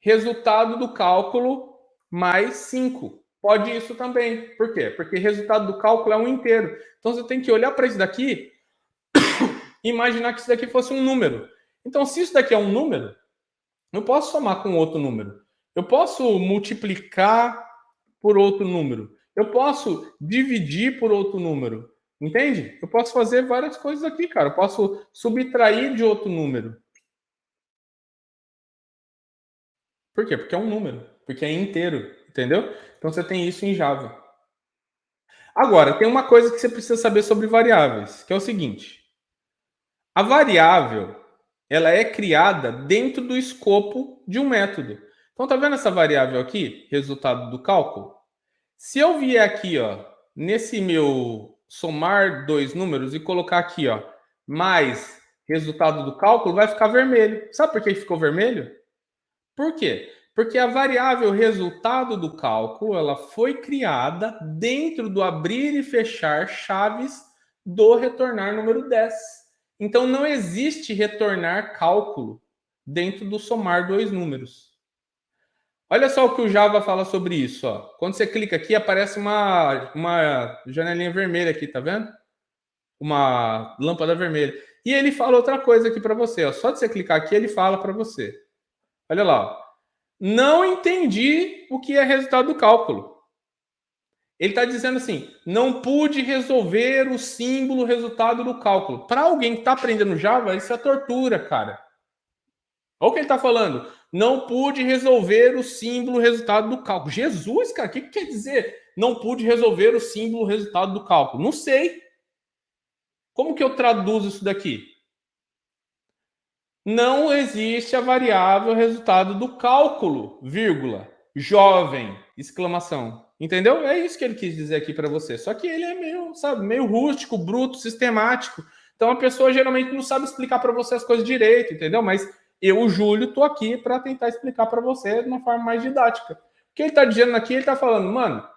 resultado do cálculo mais 5. Pode isso também. Por quê? Porque resultado do cálculo é um inteiro. Então você tem que olhar para isso daqui e imaginar que isso daqui fosse um número. Então, se isso daqui é um número, eu posso somar com outro número. Eu posso multiplicar por outro número. Eu posso dividir por outro número. Entende? Eu posso fazer várias coisas aqui, cara. Eu posso subtrair de outro número. Por quê? Porque é um número. Porque é inteiro. Entendeu? Então você tem isso em Java. Agora, tem uma coisa que você precisa saber sobre variáveis, que é o seguinte. A variável, ela é criada dentro do escopo de um método. Então, tá vendo essa variável aqui? Resultado do cálculo? Se eu vier aqui, ó, nesse meu somar dois números e colocar aqui, ó, mais resultado do cálculo, vai ficar vermelho. Sabe por que ficou vermelho? Por quê? Porque a variável resultado do cálculo, ela foi criada dentro do abrir e fechar chaves do retornar número 10. Então não existe retornar cálculo dentro do somar dois números. Olha só o que o Java fala sobre isso. Ó. Quando você clica aqui, aparece uma janelinha vermelha aqui, tá vendo? Uma lâmpada vermelha. E ele fala outra coisa aqui para você. Ó. Só de você clicar aqui, ele fala para você. Olha lá. Ó. Não entendi o que é resultado do cálculo. Ele está dizendo assim, não pude resolver o símbolo resultado do cálculo. Para alguém que está aprendendo Java, isso é tortura, cara. Olha o que ele está falando. Não pude resolver o símbolo resultado do cálculo. Jesus, cara, o que quer dizer não pude resolver o símbolo resultado do cálculo? Não sei. Como que eu traduzo isso daqui? Não existe a variável resultado do cálculo, vírgula, jovem, exclamação. Entendeu? É isso que ele quis dizer aqui para você. Só que ele é meio, sabe, meio rústico, bruto, sistemático. Então a pessoa geralmente não sabe explicar para você as coisas direito, entendeu? Mas eu, o Júlio, tô aqui para tentar explicar para você de uma forma mais didática. O que ele está dizendo aqui, ele está falando, mano,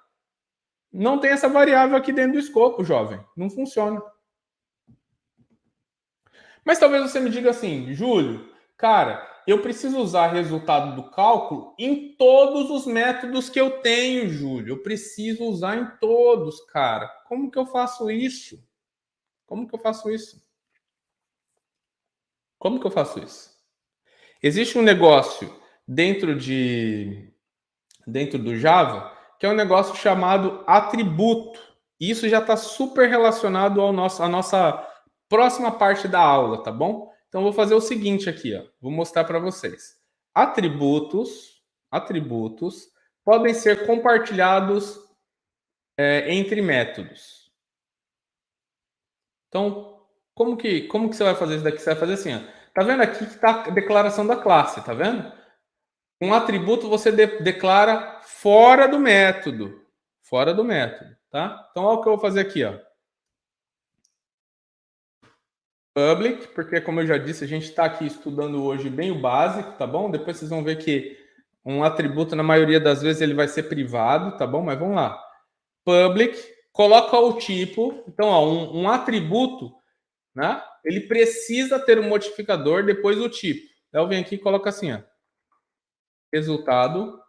não tem essa variável aqui dentro do escopo, jovem. Não funciona. Mas talvez você me diga assim, Júlio, cara, eu preciso usar resultado do cálculo em todos os métodos que eu tenho, Júlio. Eu preciso usar em todos, cara. Como que eu faço isso? Como que eu faço isso? Como que eu faço isso? Existe um negócio dentro do Java que é um negócio chamado atributo. E isso já está super relacionado à nossa próxima parte da aula, tá bom? Então, vou fazer o seguinte aqui, ó. Vou mostrar para vocês. Atributos podem ser compartilhados entre métodos. Então, como que você vai fazer isso daqui? Você vai fazer assim, ó. Tá vendo aqui que está a declaração da classe, tá vendo? Um atributo você declara fora do método. Fora do método, tá? Então, olha o que eu vou fazer aqui, ó. Public, porque como eu já disse, a gente está aqui estudando hoje bem o básico, tá bom? Depois vocês vão ver que um atributo, na maioria das vezes, ele vai ser privado, tá bom? Mas vamos lá. Public, coloca o tipo. Então, ó, um atributo, né? Ele precisa ter um modificador depois do tipo. Então, eu venho aqui e coloco assim, ó. Resultado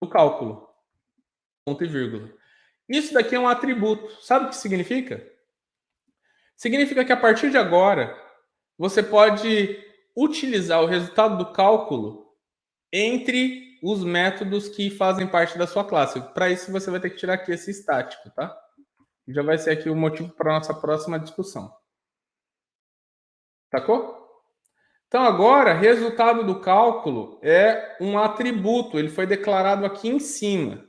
do cálculo. Ponto e vírgula. Isso daqui é um atributo. Sabe o que significa? Significa que a partir de agora, você pode utilizar o resultado do cálculo entre os métodos que fazem parte da sua classe. Para isso, você vai ter que tirar aqui esse estático, tá? Já vai ser aqui o motivo para a nossa próxima discussão. Sacou? Então, agora, resultado do cálculo é um atributo. Ele foi declarado aqui em cima.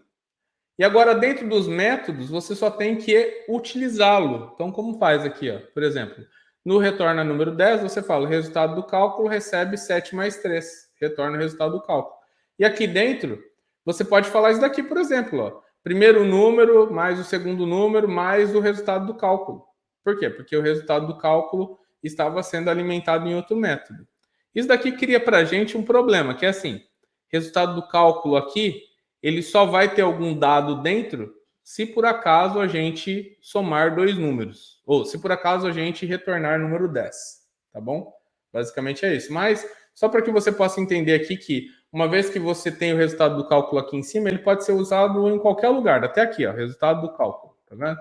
E agora, dentro dos métodos, você só tem que utilizá-lo. Então, como faz aqui? Ó? Por exemplo, no retorna número 10, você fala, o resultado do cálculo recebe 7 mais 3. Retorna o resultado do cálculo. E aqui dentro, você pode falar isso daqui, por exemplo. Ó. Primeiro número, mais o segundo número, mais o resultado do cálculo. Por quê? Porque o resultado do cálculo estava sendo alimentado em outro método. Isso daqui cria para a gente um problema, que é assim, resultado do cálculo aqui, ele só vai ter algum dado dentro se por acaso a gente somar dois números. Ou se por acaso a gente retornar número 10. Tá bom? Basicamente é isso. Mas, só para que você possa entender aqui que, uma vez que você tem o resultado do cálculo aqui em cima, ele pode ser usado em qualquer lugar. Até aqui, ó, resultado do cálculo. Tá vendo?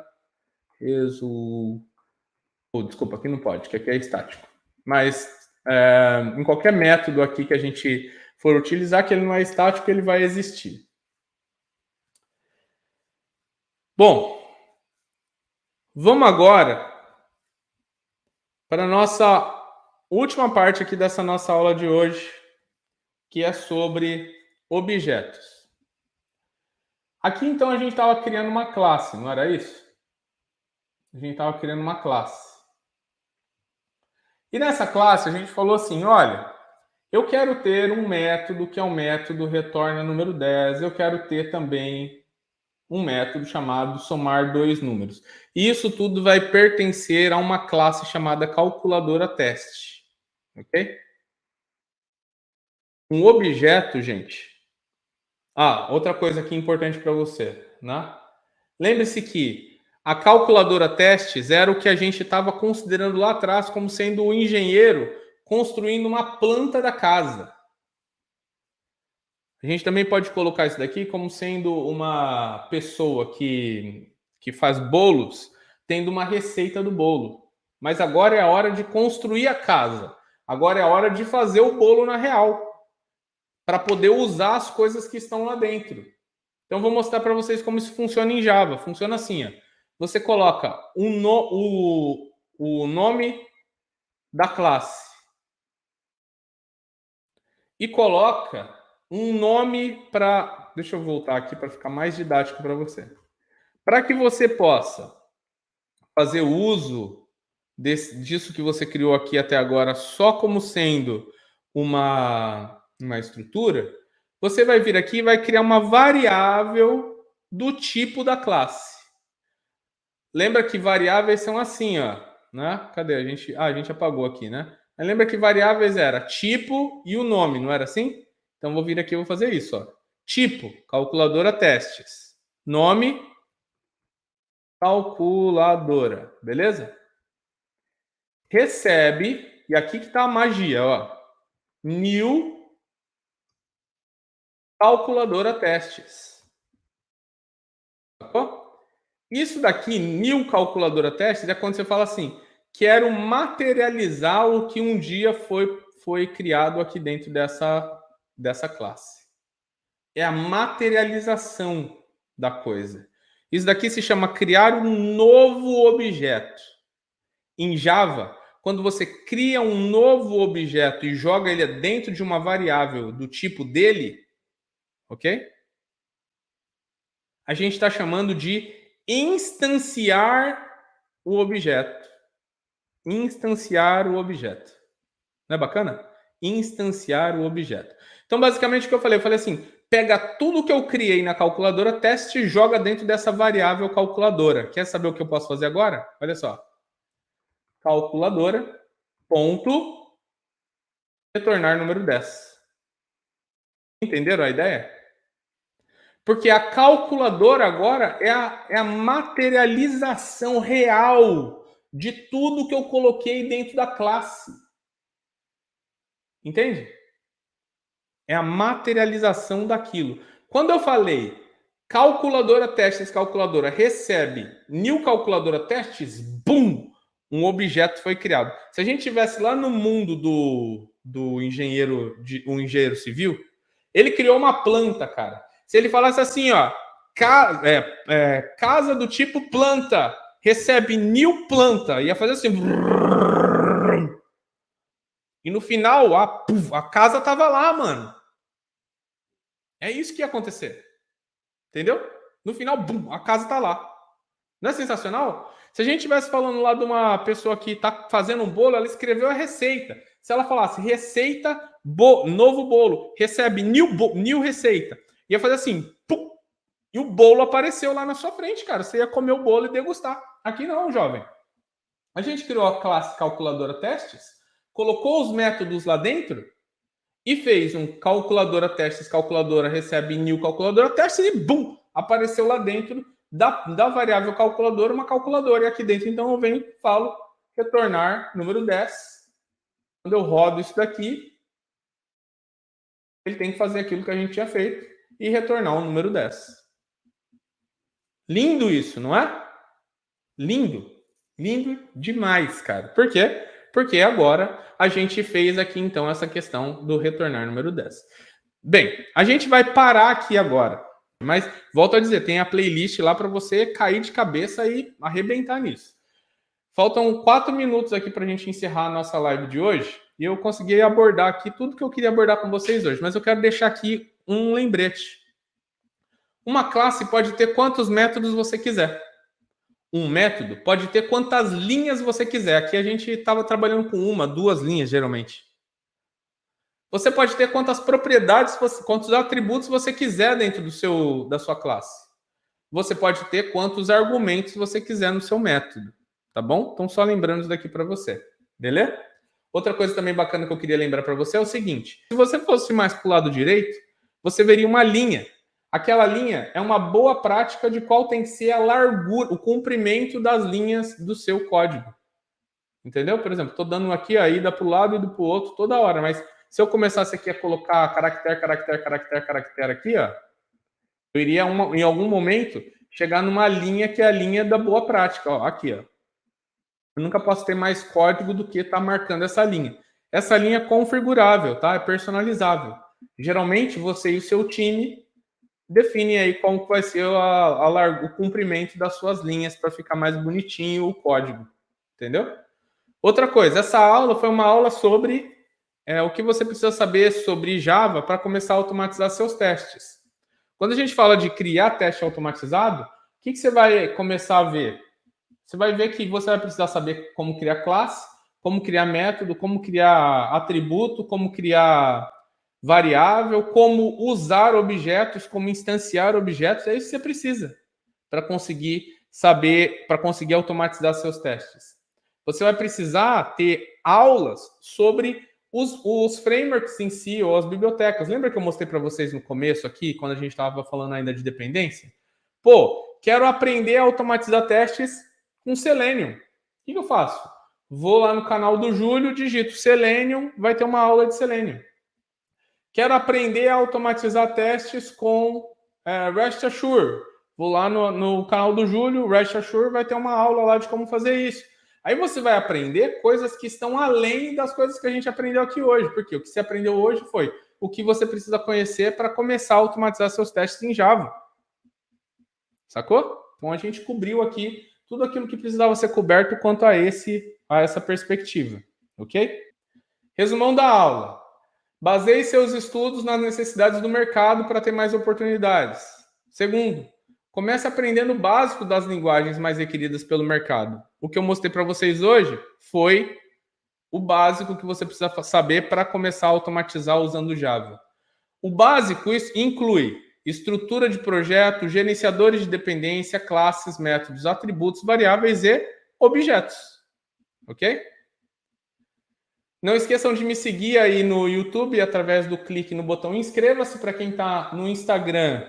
Desculpa, aqui não pode, que aqui é estático. Mas, em qualquer método aqui que a gente for utilizar, que ele não é estático, ele vai existir. Bom, vamos agora para a nossa última parte aqui dessa nossa aula de hoje, que é sobre objetos. Aqui, então, a gente estava criando uma classe, não era isso? A gente estava criando uma classe. E nessa classe, a gente falou assim, olha, eu quero ter um método que é um método retorna número 10, eu quero ter também um método chamado somar dois números. E isso tudo vai pertencer a uma classe chamada calculadora teste. Ok? Um objeto, gente. Outra coisa aqui importante para você, né? Lembre-se que a calculadora testes era o que a gente estava considerando lá atrás como sendo o engenheiro construindo uma planta da casa. A gente também pode colocar isso daqui como sendo uma pessoa que faz bolos, tendo uma receita do bolo. Mas agora é a hora de construir a casa. Agora é a hora de fazer o bolo na real, para poder usar as coisas que estão lá dentro. Então, vou mostrar para vocês como isso funciona em Java. Funciona assim, ó. Você coloca o nome da classe e coloca um nome para... Deixa eu voltar aqui para ficar mais didático para você. Para que você possa fazer uso disso que você criou aqui até agora só como sendo uma estrutura, você vai vir aqui e vai criar uma variável do tipo da classe. Lembra que variáveis são assim, ó, né? Cadê? A gente apagou aqui, né? Mas lembra que variáveis era tipo e o nome, não era assim? Então vou vir aqui e vou fazer isso, ó. Tipo, calculadora testes. Nome, calculadora, beleza? Recebe, e aqui que tá a magia, ó. New calculadora testes. Sacou? Isso daqui, new calculadora testes, é quando você fala assim, quero materializar o que um dia foi criado aqui dentro dessa classe. É a materialização da coisa. Isso daqui se chama criar um novo objeto. Em Java, quando você cria um novo objeto e joga ele dentro de uma variável do tipo dele, ok? A gente está chamando de instanciar o objeto. Instanciar o objeto. Não é bacana? Instanciar o objeto. Então, basicamente, o que eu falei assim, pega tudo que eu criei na calculadora teste e joga dentro dessa variável calculadora. Quer saber o que eu posso fazer agora? Olha só. Calculadora, ponto, retornar número 10. Entenderam a ideia? Porque a calculadora agora é a materialização real de tudo que eu coloquei dentro da classe. Entende? É a materialização daquilo. Quando eu falei calculadora testes, calculadora recebe new calculadora testes, bum! Um objeto foi criado. Se a gente tivesse lá no mundo do engenheiro, um engenheiro civil, ele criou uma planta, cara. Se ele falasse assim, ó, casa do tipo planta, recebe new planta, ia fazer assim. E no final, a casa tava lá, mano. É isso que ia acontecer. Entendeu? No final, bum, a casa tá lá. Não é sensacional? Se a gente estivesse falando lá de uma pessoa que está fazendo um bolo, ela escreveu a receita. Se ela falasse receita, novo bolo, recebe new receita, ia fazer assim, pum, e o bolo apareceu lá na sua frente, cara. Você ia comer o bolo e degustar. Aqui não, jovem. A gente criou a classe calculadora testes, colocou os métodos lá dentro e fez um calculadora testes, calculadora recebe new calculadora testes e bum, apareceu lá dentro da variável calculadora uma calculadora. E aqui dentro, então, eu venho e falo retornar número 10. Quando eu rodo isso daqui, ele tem que fazer aquilo que a gente tinha feito e retornar o número 10. Lindo isso, não é? Lindo. Lindo demais, cara. Por quê? Porque agora a gente fez aqui, então, essa questão do retornar número 10. Bem, a gente vai parar aqui agora. Mas, volto a dizer, tem a playlist lá para você cair de cabeça e arrebentar nisso. Faltam 4 minutos aqui para a gente encerrar a nossa live de hoje. E eu consegui abordar aqui tudo que eu queria abordar com vocês hoje. Mas eu quero deixar aqui um lembrete. Uma classe pode ter quantos métodos você quiser. Um método pode ter quantas linhas você quiser. Aqui a gente estava trabalhando com 1, 2 linhas, geralmente. Você pode ter quantas propriedades, quantos atributos você quiser dentro da sua classe. Você pode ter quantos argumentos você quiser no seu método. Tá bom? Então, só lembrando isso daqui para você. Beleza? Outra coisa também bacana que eu queria lembrar para você é o seguinte. Se você fosse mais para o lado direito, você veria uma linha. Aquela linha é uma boa prática de qual tem que ser a largura, o comprimento das linhas do seu código. Entendeu? Por exemplo, estou dando aqui a ida para o lado e para o outro toda hora, mas se eu começasse aqui a colocar caractere aqui, ó, eu iria em algum momento chegar numa linha que é a linha da boa prática, ó, aqui, ó. Eu nunca posso ter mais código do que estar marcando essa linha. Essa linha é configurável, tá? É personalizável. Geralmente você e o seu time definem aí como vai ser o comprimento das suas linhas para ficar mais bonitinho o código, entendeu? Outra coisa, essa aula foi uma aula sobre o que você precisa saber sobre Java para começar a automatizar seus testes. Quando a gente fala de criar teste automatizado, o que você vai começar a ver? você vai ver que você vai precisar saber como criar classe, como criar método, como criar atributo, como criar variável, como usar objetos, como instanciar objetos. É isso que você precisa para conseguir saber, para conseguir automatizar seus testes. Você vai precisar ter aulas sobre os frameworks em si, ou as bibliotecas. Lembra que eu mostrei para vocês no começo aqui, quando a gente estava falando ainda de dependência? Pô, quero aprender a automatizar testes com Selenium. O que eu faço? Vou lá no canal do Júlio, digito Selenium, vai ter uma aula de Selenium. Quero aprender a automatizar testes com REST Assure. Vou lá no canal do Júlio, REST Assure, vai ter uma aula lá de como fazer isso. Aí você vai aprender coisas que estão além das coisas que a gente aprendeu aqui hoje. Porque o que você aprendeu hoje foi o que você precisa conhecer para começar a automatizar seus testes em Java. Sacou? Então a gente cobriu aqui tudo aquilo que precisava ser coberto quanto a essa perspectiva. Ok? Resumão da aula. Baseie seus estudos nas necessidades do mercado para ter mais oportunidades. Segundo, comece aprendendo o básico das linguagens mais requeridas pelo mercado. O que eu mostrei para vocês hoje foi o básico que você precisa saber para começar a automatizar usando Java. O básico isso inclui estrutura de projeto, gerenciadores de dependência, classes, métodos, atributos, variáveis e objetos. Ok? Não esqueçam de me seguir aí no YouTube através do clique no botão inscreva-se. Para quem está no Instagram,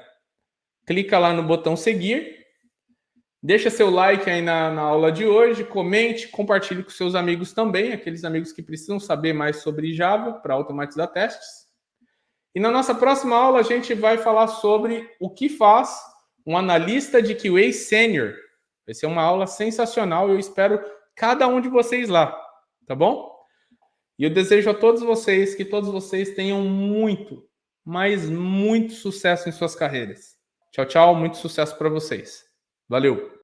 clica lá no botão seguir. Deixa seu like aí na aula de hoje, comente, compartilhe com seus amigos também, aqueles amigos que precisam saber mais sobre Java para automatizar testes. E na nossa próxima aula a gente vai falar sobre o que faz um analista de QA sênior. Vai ser uma aula sensacional e eu espero cada um de vocês lá, tá bom? E eu desejo a todos vocês que todos vocês tenham muito, mas muito sucesso em suas carreiras. Tchau, tchau, muito sucesso para vocês. Valeu!